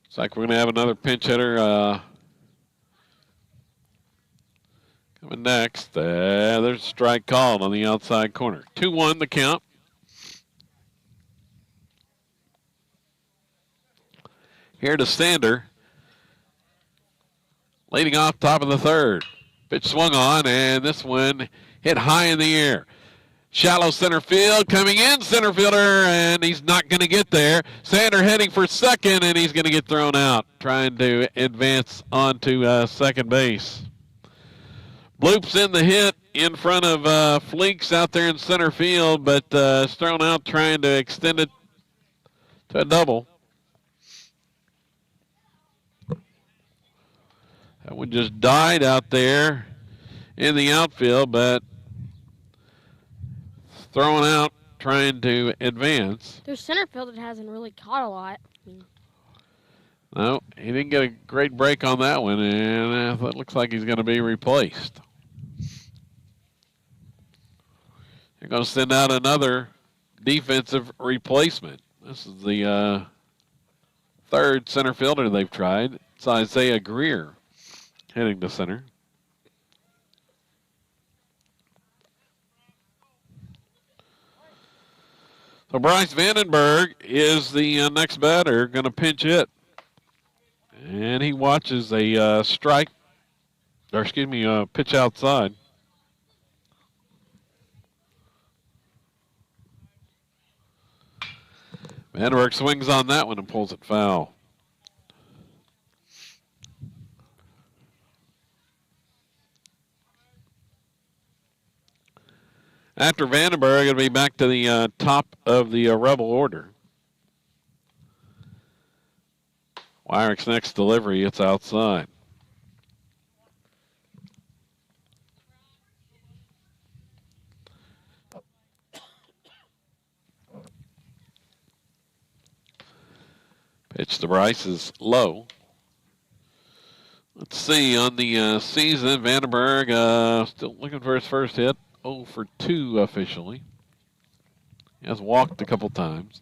Speaker 1: Looks like we're going to have another pinch hitter coming next. There's a strike called on the outside corner. 2-1 the count. Here to Sander. Leading off top of the third. Pitch swung on, and this one hit high in the air. Shallow center field, coming in center fielder, and he's not going to get there. Sander heading for second, and he's going to get thrown out, trying to advance onto second base. Bloops in the hit in front of Fleeks out there in center field, but is thrown out trying to extend it to a double. That one just died out there in the outfield, but throwing out, trying to advance.
Speaker 2: Their center fielder hasn't really caught a lot.
Speaker 1: No, he didn't get a great break on that one, and it looks like he's going to be replaced. They're going to send out another defensive replacement. This is the third center fielder they've tried. It's Isaiah Greer hitting to center. So Bryce Vandenberg is the next batter, going to pinch hit. And he watches a pitch outside. Vandenberg swings on that one and pulls it foul. After Vandenberg, it'll be back to the top of the Rebel order. Wyrick's next delivery, it's outside. Pitch to Bryce is low. Let's see, on the season, Vandenberg still looking for his first hit. 0 for 2 officially. He has walked a couple times.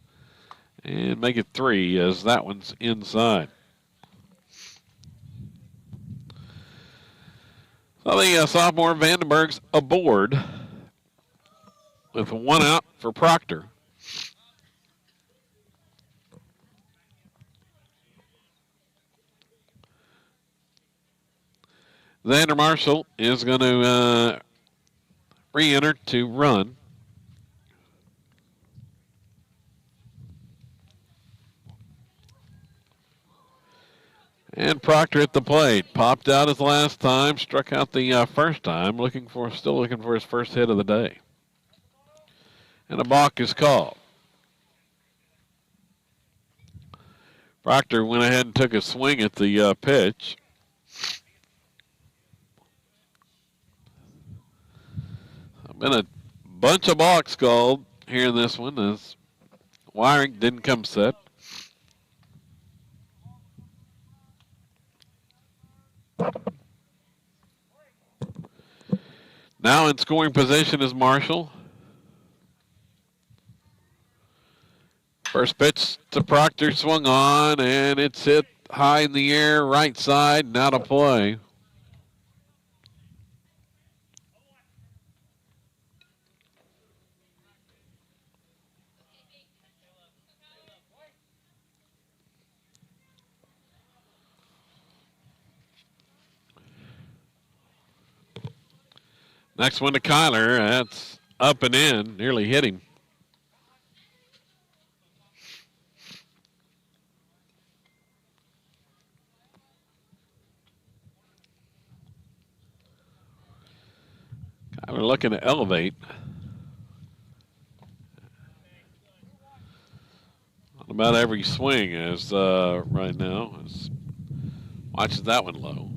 Speaker 1: And make it 3 as that one's inside. So the sophomore Vandenberg's aboard with 1 out for Proctor. Xander Marshall is going to re-enter to run. And Proctor at the plate. Popped out his last time, struck out the first time, still looking for his first hit of the day. And a balk is called. Proctor went ahead and took a swing at the pitch. Been a bunch of balks called here in this one as Wyrick didn't come set. Now in scoring position is Marshall. First pitch to Proctor, swung on, and it's hit high in the air, right side, and out of play. Next one to Kyler. That's up and in, nearly hit him. Kyler looking to elevate. On about every swing is right now. Watches that one low.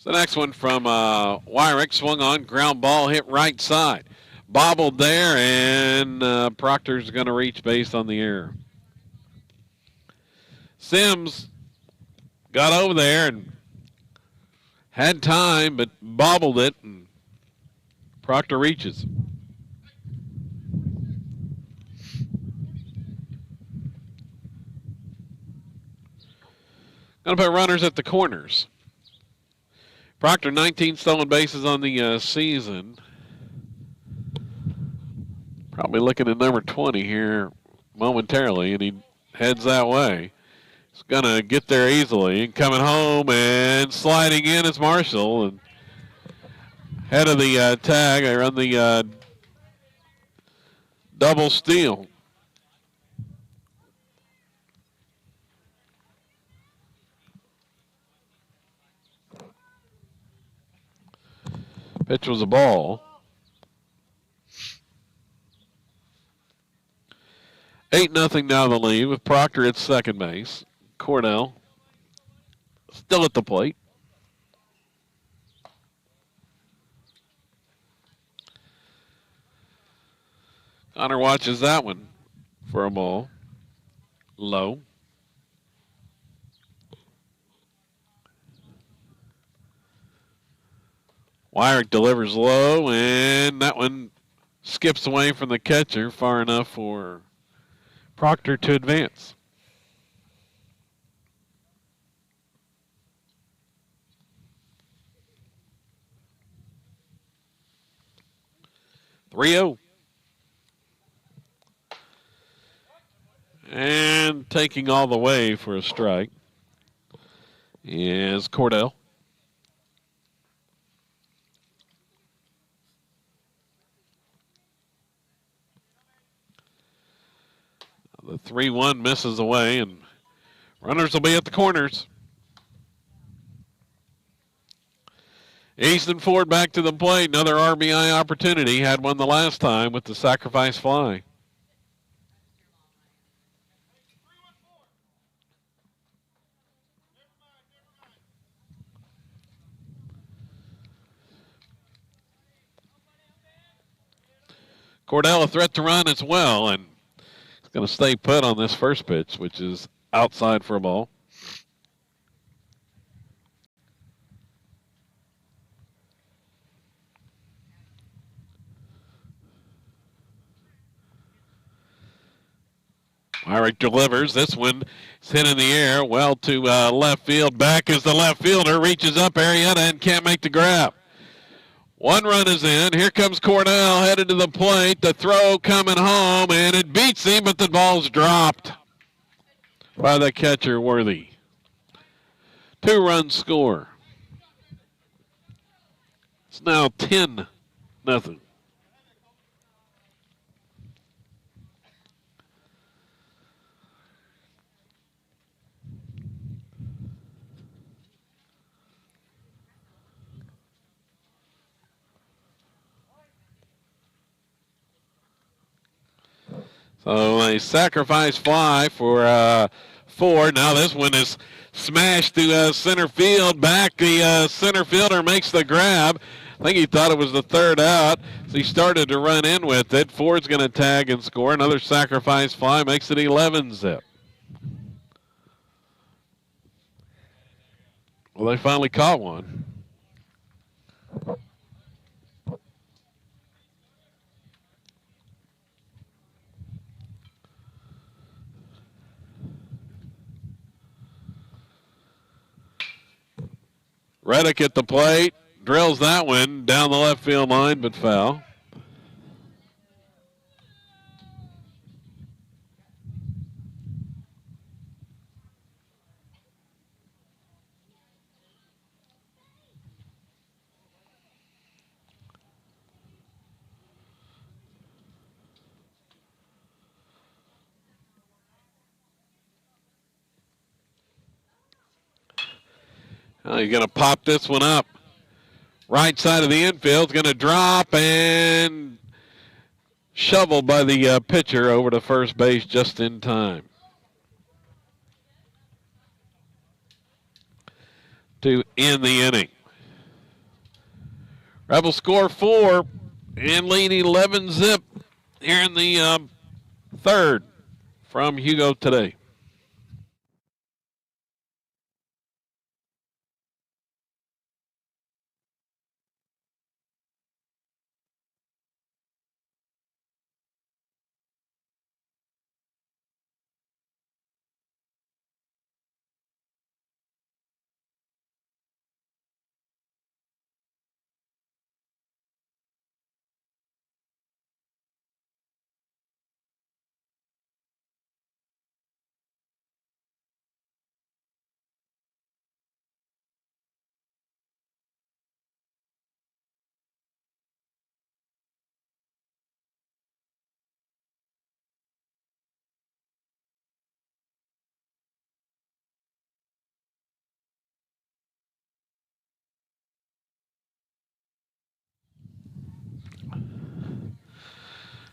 Speaker 1: The next one from Wyrick, swung on, ground ball, hit right side. Bobbled there, and Proctor's going to reach base on the air. Sims got over there and had time, but bobbled it, and Proctor reaches. Going to put runners at the corners. Proctor, 19 stolen bases on the season. Probably looking at number 20 here momentarily, and he heads that way. He's going to get there easily. And coming home and sliding in is Marshall. And head of the tag, I run the double steal. Pitch was a ball. 8-0 now the lead with Proctor at second base. Cordell still at the plate. Connor watches that one for a ball. Low. Wyrick delivers low, and that one skips away from the catcher far enough for Proctor to advance. Three-0. And taking all the way for a strike is Cordell. The 3-1 misses away, and runners will be at the corners. Easton Ford back to the plate. Another RBI opportunity. Had one the last time with the sacrifice fly. Cordell a threat to run as well, and he's going to stay put on this first pitch, which is outside for a ball. Wyrick delivers. This one is hit in the air, well to left field. Back is the left fielder, reaches up Arrieta and can't make the grab. One run is in. Here comes Cordell headed to the plate. The throw coming home, and it beats him, but the ball's dropped by the catcher, Worthy. 2-run score. It's now 10-0. So a sacrifice fly for Ford. Now this one is smashed to center field. Back the center fielder makes the grab. I think he thought it was the third out, so he started to run in with it. Ford's going to tag and score. Another sacrifice fly makes it 11-zip. Well, they finally caught one. Reddick at the plate, drills that one down the left field line, but foul. Oh, you're going to pop this one up. Right side of the infield is going to drop and shoveled by the pitcher over to first base just in time to end the inning. Rebels score 4 and lead 11-zip here in the third from Hugo today.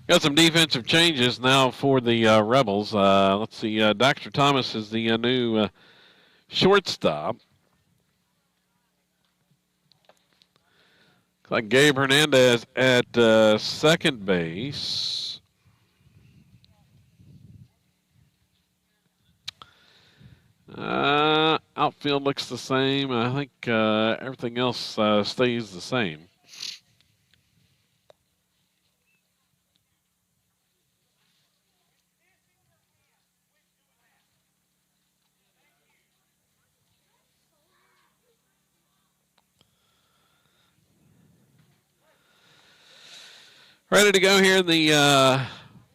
Speaker 1: Got some defensive changes now for the Rebels. Let's see. Dr. Thomas is the new shortstop. Like Gabe Hernandez at second base. Outfield looks the same. I think everything else stays the same. Ready to go here in the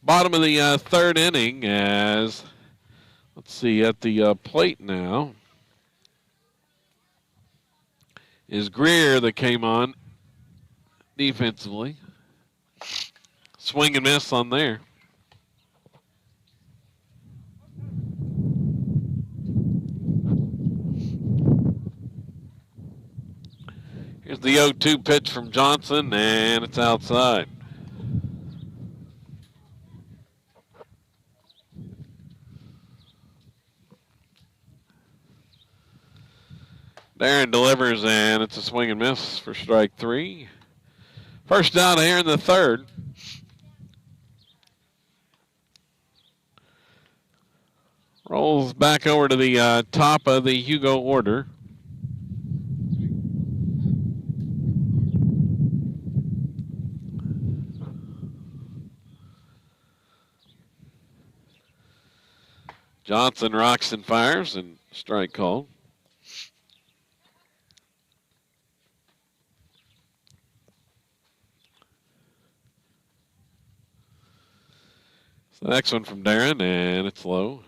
Speaker 1: bottom of the third inning as, let's see, at the plate now is Greer that came on defensively. Swing and miss on there. Here's the 0-2 pitch from Johnson, and it's outside. Darren delivers, and it's a swing and miss for strike three. First down here in the third. Rolls back over to the top of the Hugo order. Johnson rocks and fires, and strike called. So the next one from Darren, and it's low.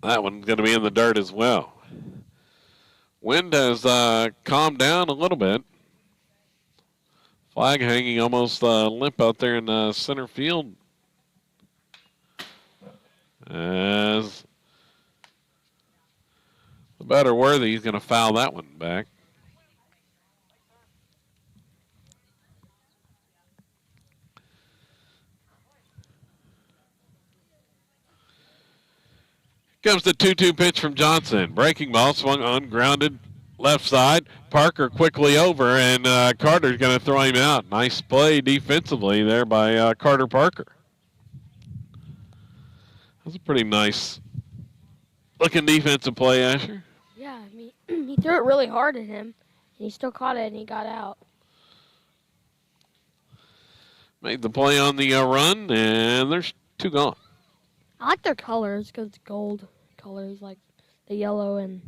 Speaker 1: That one's going to be in the dirt as well. Wind has calmed down a little bit. Flag hanging almost limp out there in center field. As the batter Worthy is going to foul that one back. Comes the 2-2 pitch from Johnson. Breaking ball swung on, grounded left side. Parker quickly over, and Carter's going to throw him out. Nice play defensively there by Carter Parker. That's a pretty nice looking defensive play, Asher.
Speaker 2: Yeah, I mean, he threw it really hard at him, and he still caught it, and he got out.
Speaker 1: Made the play on the run, and there's two gone.
Speaker 2: I like their colors because it's gold colors, like the yellow, and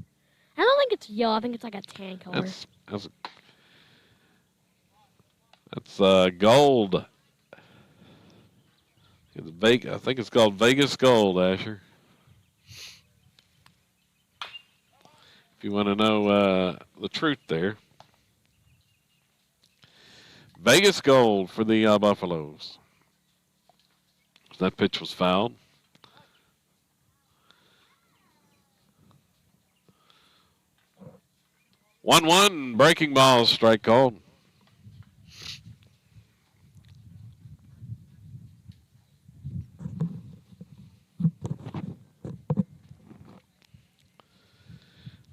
Speaker 2: I don't think it's yellow. I think it's like a tan color.
Speaker 1: That's gold. It's Vegas. I think it's called Vegas Gold, Asher. If you want to know the truth there. Vegas Gold for the Buffaloes. That pitch was fouled. 1-1, breaking ball, strike called.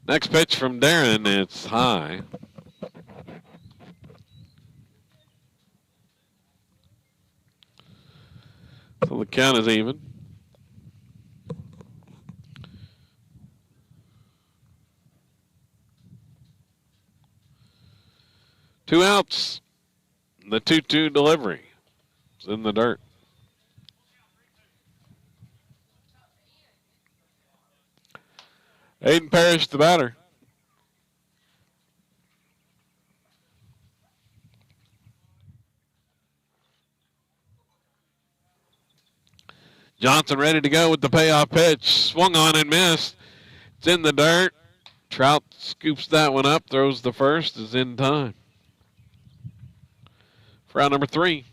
Speaker 1: Next pitch from Darren, it's high. So the count is even. Two outs. The 2-2 delivery. It's in the dirt. Aiden Parrish, the batter. Johnson ready to go with the payoff pitch. Swung on and missed. It's in the dirt. Trout scoops that one up, throws the first, is in time. For out number 3.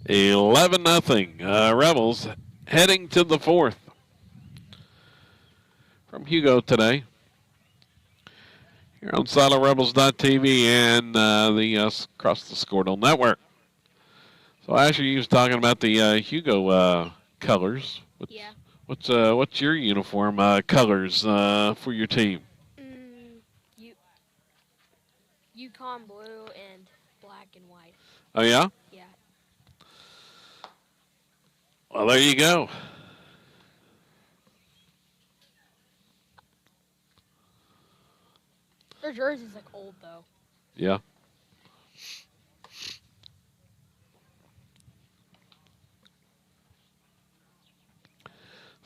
Speaker 1: $11-0. Rebels heading to the fourth from Hugo today. Here on SiloRebels.tv and across the Scoredale Network. So Asher, you was talking about the Hugo colors.
Speaker 2: Yeah.
Speaker 1: What's your uniform colors for your team?
Speaker 2: You Yukon blue and black and white.
Speaker 1: Oh yeah.
Speaker 2: Yeah.
Speaker 1: Well, there you go.
Speaker 2: Their jersey's like old though.
Speaker 1: Yeah.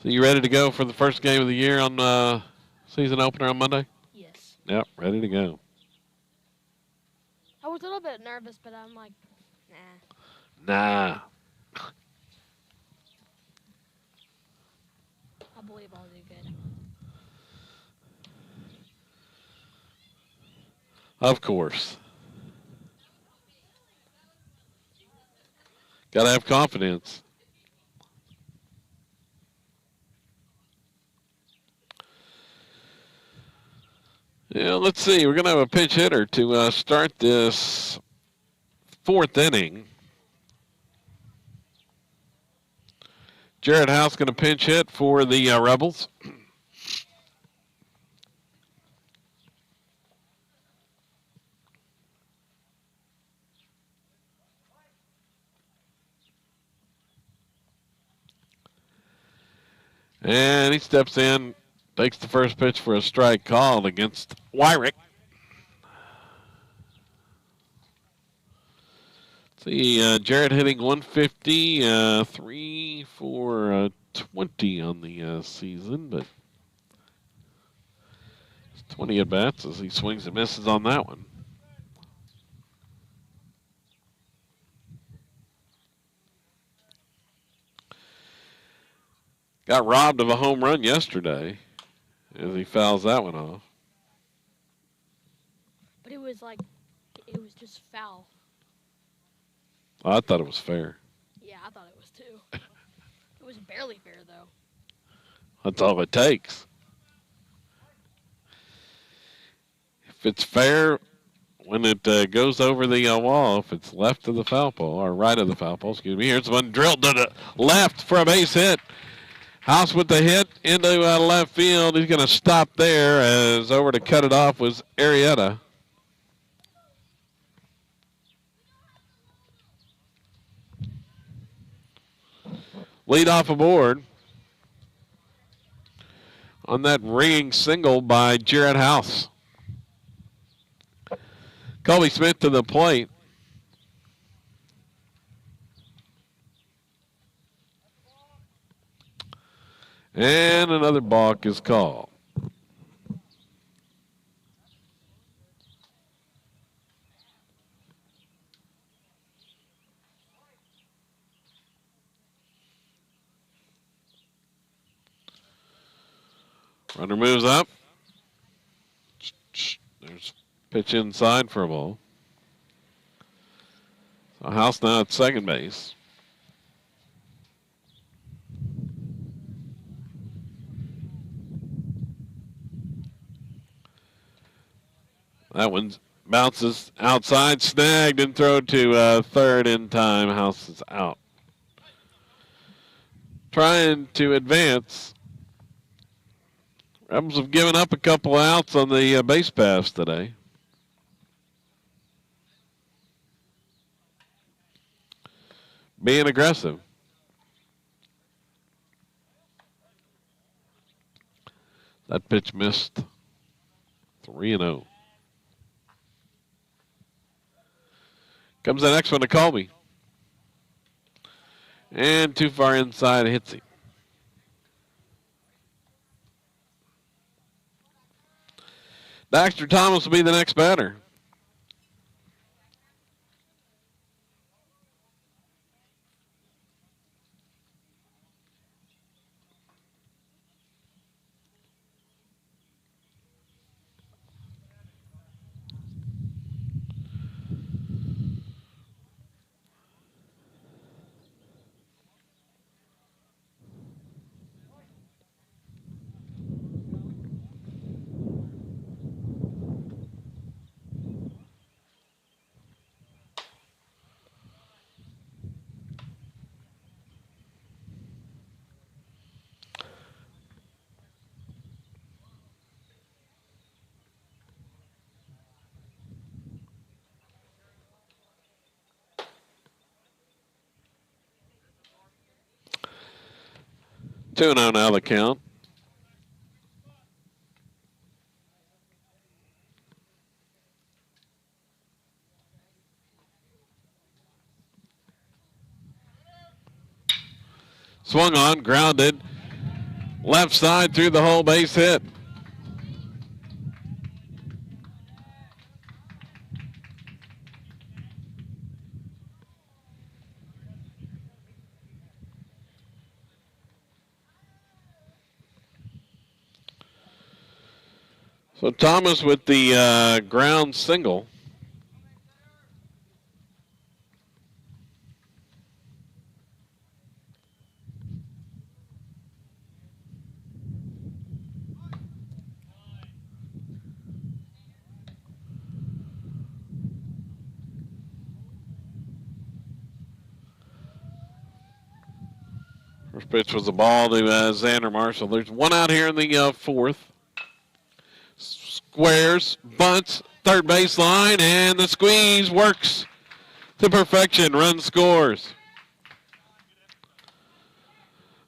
Speaker 1: So you ready to go for the first game of the year on season opener on Monday?
Speaker 2: Yes.
Speaker 1: Yep, ready to go.
Speaker 2: I was a little bit nervous, but I'm like, nah.
Speaker 1: Nah.
Speaker 2: I believe I'll do good.
Speaker 1: Of course. Got to have confidence. Yeah, let's see. We're going to have a pinch hitter to start this fourth inning. Jared House going to pinch hit for the Rebels. And he steps in, takes the first pitch for a strike called against Wyrick. See, Jared hitting 150, 3 for 20 on the season, but 20 at bats as he swings and misses on that one. Got robbed of a home run yesterday as he fouls that one off.
Speaker 2: But it was just foul.
Speaker 1: Oh, I thought it was fair.
Speaker 2: Yeah, I thought it was too. It was barely fair though.
Speaker 1: That's all it takes. If it's fair when it goes over the wall, if it's left of the foul pole, or right of the foul pole, excuse me, here's one drilled to the left for a base hit. House with the hit into left field. He's going to stop there as over to cut it off was Arrieta. Lead off aboard on that ringing single by Jared House. Colby Smith to the plate. And another balk is called. Runner moves up. There's pitch inside for a ball. So House now at second base. That one bounces outside, snagged, and thrown to third in time. House is out. Trying to advance. Rebels have given up a couple outs on the base pass today. Being aggressive. That pitch missed. 3-0. Comes the next one to Colby. And too far inside, hits him. Daxter Thomas will be the next batter. 2-0 now the count. Swung on, grounded. Left side through the hole, base hit. So Thomas with the ground single. First pitch was a ball to Xander Marshall. There's one out here in the fourth. Squares, bunts, third baseline, and the squeeze works to perfection. Run scores.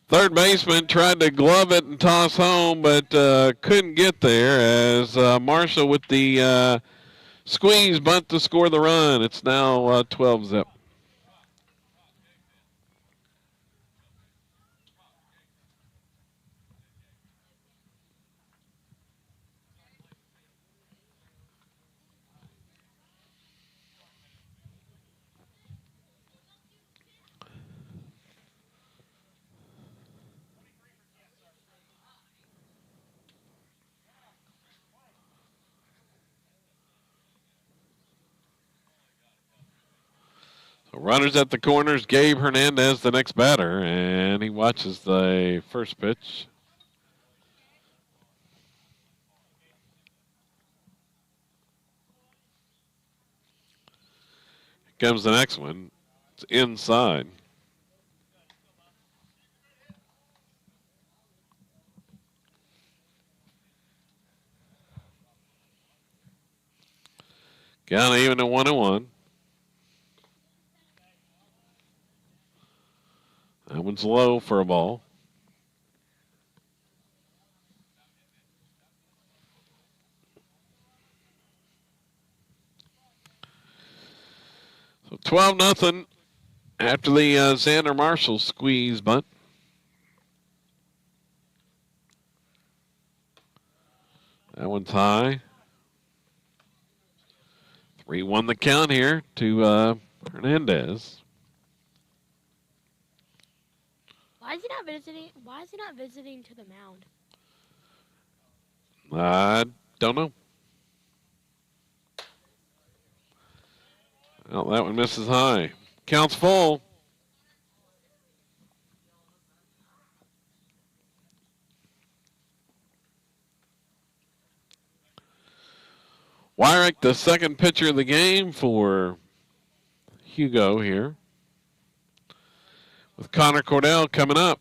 Speaker 1: Third baseman tried to glove it and toss home, but couldn't get there as Marshall with the squeeze bunt to score the run. It's now 12-zip. Runners at the corners. Gabe Hernandez, the next batter, and he watches the first pitch. Here comes the next one. It's inside. Count even at 1-1. That one's low for a ball. So 12-0 after the Xander Marshall squeeze bunt. That one's high. 3-1 the count here to Hernandez.
Speaker 2: Why is he not visiting? Why is he not visiting to the mound?
Speaker 1: I don't know. Well, that one misses high. Counts full. Wyrick, the second pitcher of the game for Hugo here. With Connor Cordell coming up.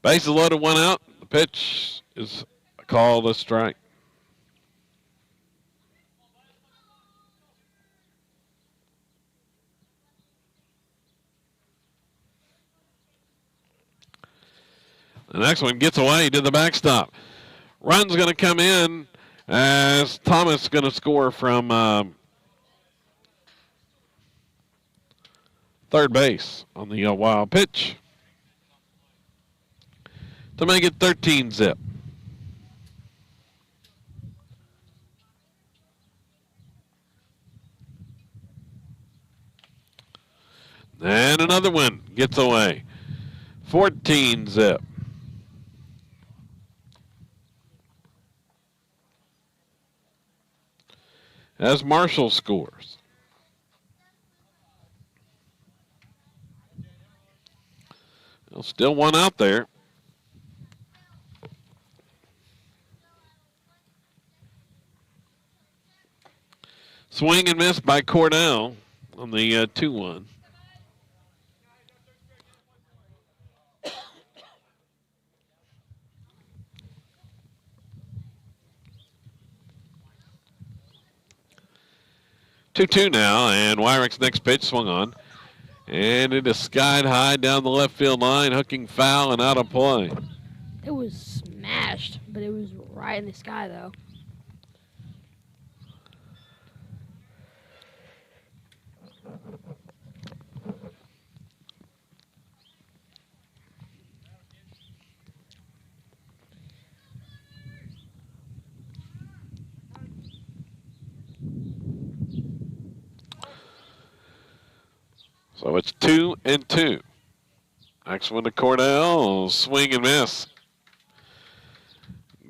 Speaker 1: Bases loaded, one out. The pitch is called a strike. The next one gets away to the backstop. Run's going to come in as Thomas going to score from third base on the wild pitch to make it 13-zip. And another one gets away. 14-zip. As Marshall scores. Well, still one out there. Swing and miss by Cordell on the 2-1. Two-two now, and Wyrick's next pitch swung on And it is skied high down the left field line, hooking foul and out of play.
Speaker 2: It was smashed, but it was right in the sky, though.
Speaker 1: So it's 2-2. Next one to Cordell. Swing and miss.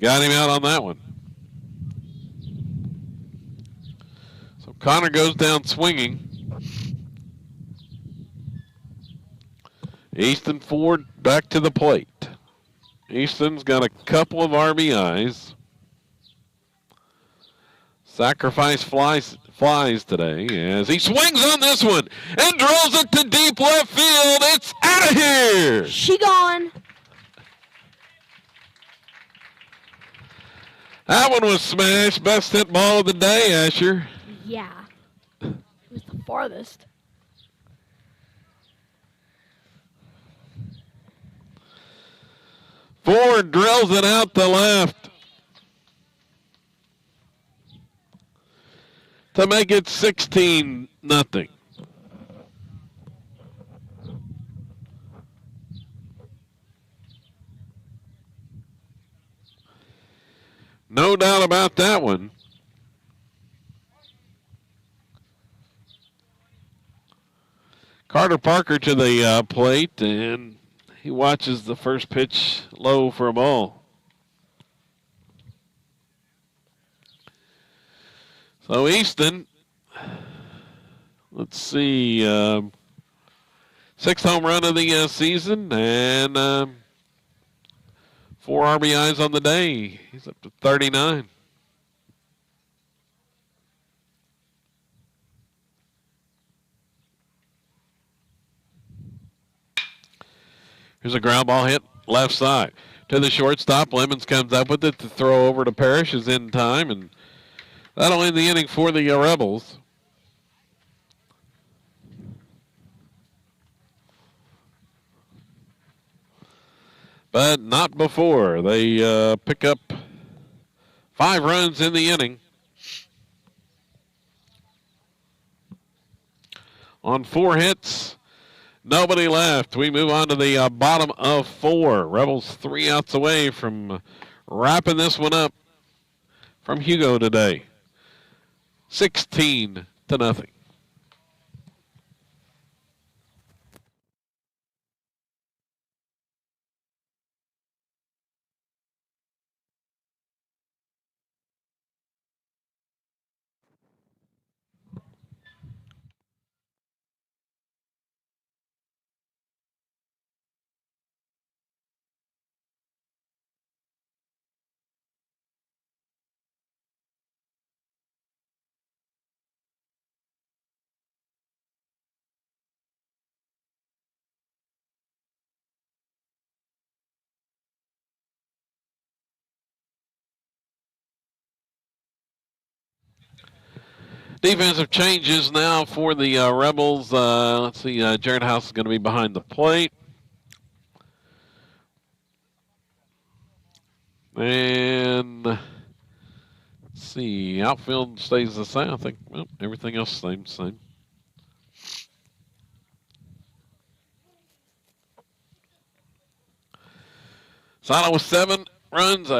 Speaker 1: Got him out on that one. So Connor goes down swinging. Easton Ford back to the plate. Easton's got a couple of RBIs. Sacrifice flies today as he swings on this one and drills it to deep left field. It's out of here.
Speaker 2: She gone.
Speaker 1: That one was smashed. Best hit ball of the day, Asher.
Speaker 2: Yeah. It was the farthest.
Speaker 1: Ford drills it out to left to make it 16-0. No doubt about that one. Carter Parker to the plate, and he watches the first pitch low for a ball. So Easton, let's see, sixth home run of the season and 4 RBIs on the day. He's up to 39. Here's a ground ball hit left side to the shortstop. Lemons comes up with it to throw over to Parrish, is in time, and that'll end the inning for the Rebels. But not before. They pick up 5 runs in the inning. On 4 hits, nobody left. We move on to the bottom of 4. Rebels 3 outs away from wrapping this one up from Hugo today. 16-0. Defensive changes now for the Rebels. Let's see, Jared House is going to be behind the plate. And let's see, outfield stays the same. I think everything else stays the same. Sano with 7 runs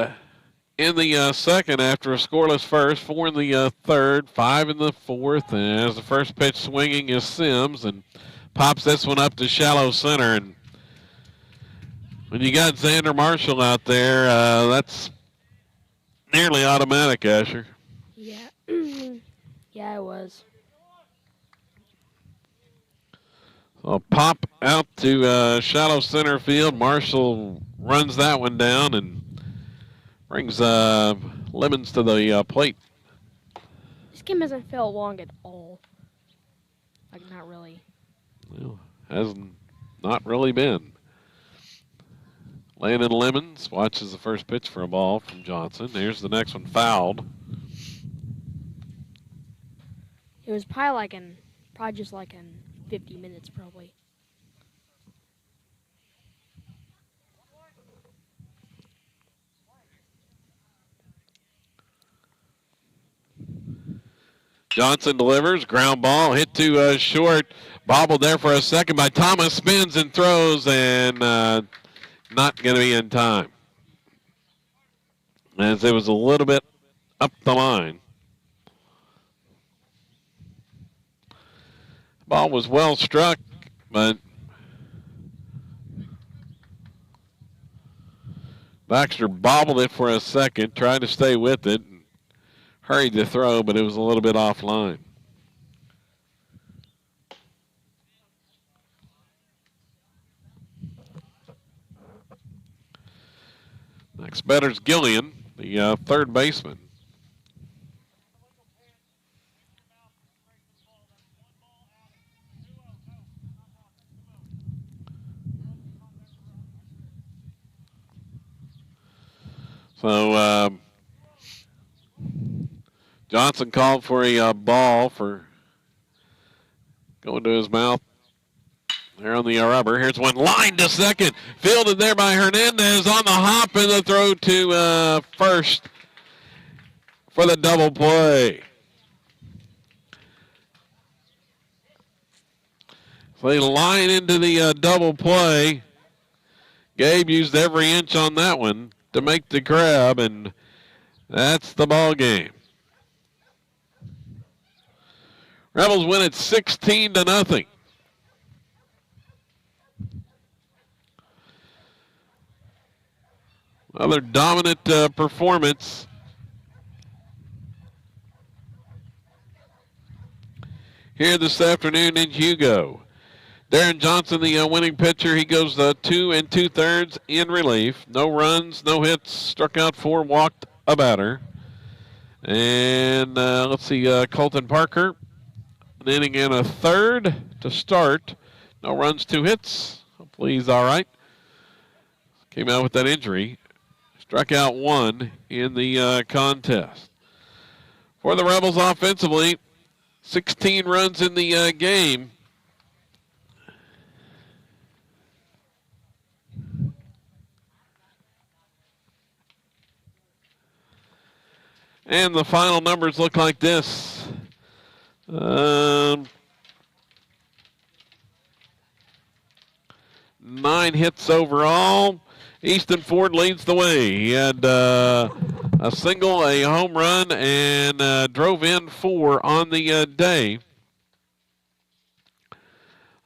Speaker 1: in the second after a scoreless first, 4 in the third, 5 in the fourth. And as the first pitch swinging is Sims and pops this one up to shallow center. And when you got Xander Marshall out there, that's nearly automatic, Asher.
Speaker 2: Yeah. Yeah, it was.
Speaker 1: So pop out to shallow center field. Marshall runs that one down and brings Lemons to the plate.
Speaker 2: This game hasn't felt long at all. Like, not really.
Speaker 1: Well, hasn't not really been. Landon Lemons watches the first pitch for a ball from Johnson. Here's the next one, fouled.
Speaker 2: It was probably just like an 50 minutes probably.
Speaker 1: Johnson delivers, ground ball, hit to short, bobbled there for a second by Thomas, spins and throws, and not going to be in time. As it was a little bit up the line. Ball was well struck, but Baxter bobbled it for a second, tried to stay with it, and hurried to throw, but it was a little bit offline. Next batter's Gillian, the third baseman. So Johnson called for a ball for going to his mouth. There on the rubber. Here's one line to second. Fielded there by Hernandez on the hop and the throw to first for the double play. So they line into the double play. Gabe used every inch on that one to make the grab, and that's the ball game. Rebels win it 16-0. Another dominant performance. Here this afternoon in Hugo. Darren Johnson, the winning pitcher, he goes 2 2/3 in relief. No runs, no hits, struck out 4, walked a batter. And let's see, Colton Parker, an inning and a third to start. No runs, 2 hits. Hopefully he's all right. Came out with that injury. Struck out 1 in the contest. For the Rebels offensively, 16 runs in the game. And the final numbers look like this. 9 hits overall. Easton Ford leads the way. He had a single, a home run, and drove in 4 on the day.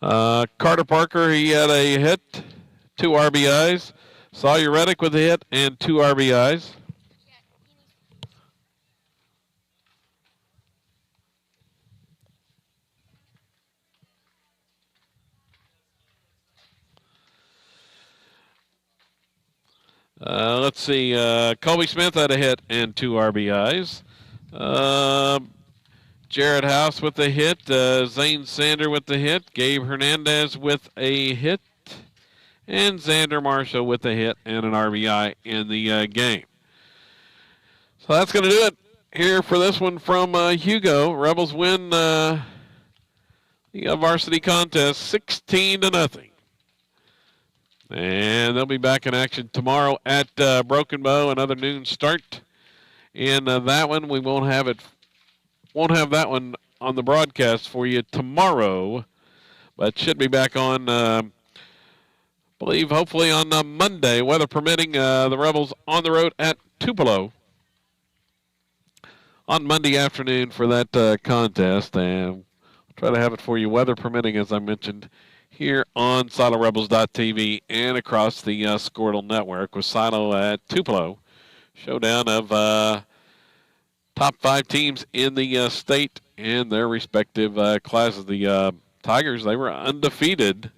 Speaker 1: Carter Parker, he had a hit, 2 RBIs. Sawyer Reddick with a hit and 2 RBIs. Let's see. Colby Smith had a hit and 2 RBIs. Jared House with a hit. Zane Sander with the hit. Gabe Hernandez with a hit. And Xander Marshall with a hit and an RBI in the game. So that's going to do it here for this one from Hugo. Rebels win the varsity contest 16-0. And they'll be back in action tomorrow at Broken Bow. Another noon start. In that one, we won't have that one on the broadcast for you tomorrow, but should be back on, hopefully on Monday, weather permitting. The Rebels on the road at Tupelo on Monday afternoon for that contest, and we'll try to have it for you, weather permitting, as I mentioned, here on SiloRebels.tv and across the Squirtle Network with Silo at Tupelo. Showdown of top 5 teams in the state and their respective classes. The Tigers, they were undefeated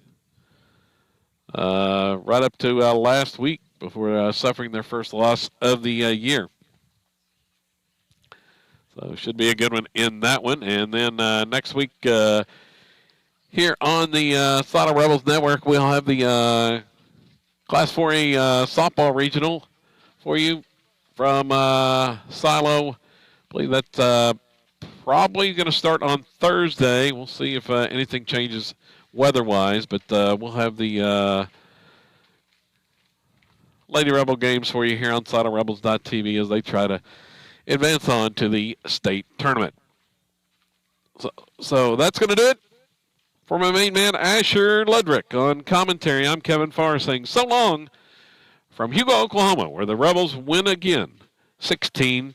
Speaker 1: right up to last week before suffering their first loss of the year. So should be a good one in that one. And then next week, here on the Silo Rebels Network, we'll have the Class 4A softball regional for you from Silo. I believe that's probably going to start on Thursday. We'll see if anything changes weather-wise, but we'll have the Lady Rebel games for you here on SideOnRebels.tv as they try to advance on to the state tournament. So that's going to do it for my main man, Asher Ledrick. On commentary, I'm Kevin Farr saying so long from Hugo, Oklahoma, where the Rebels win again, 16-0.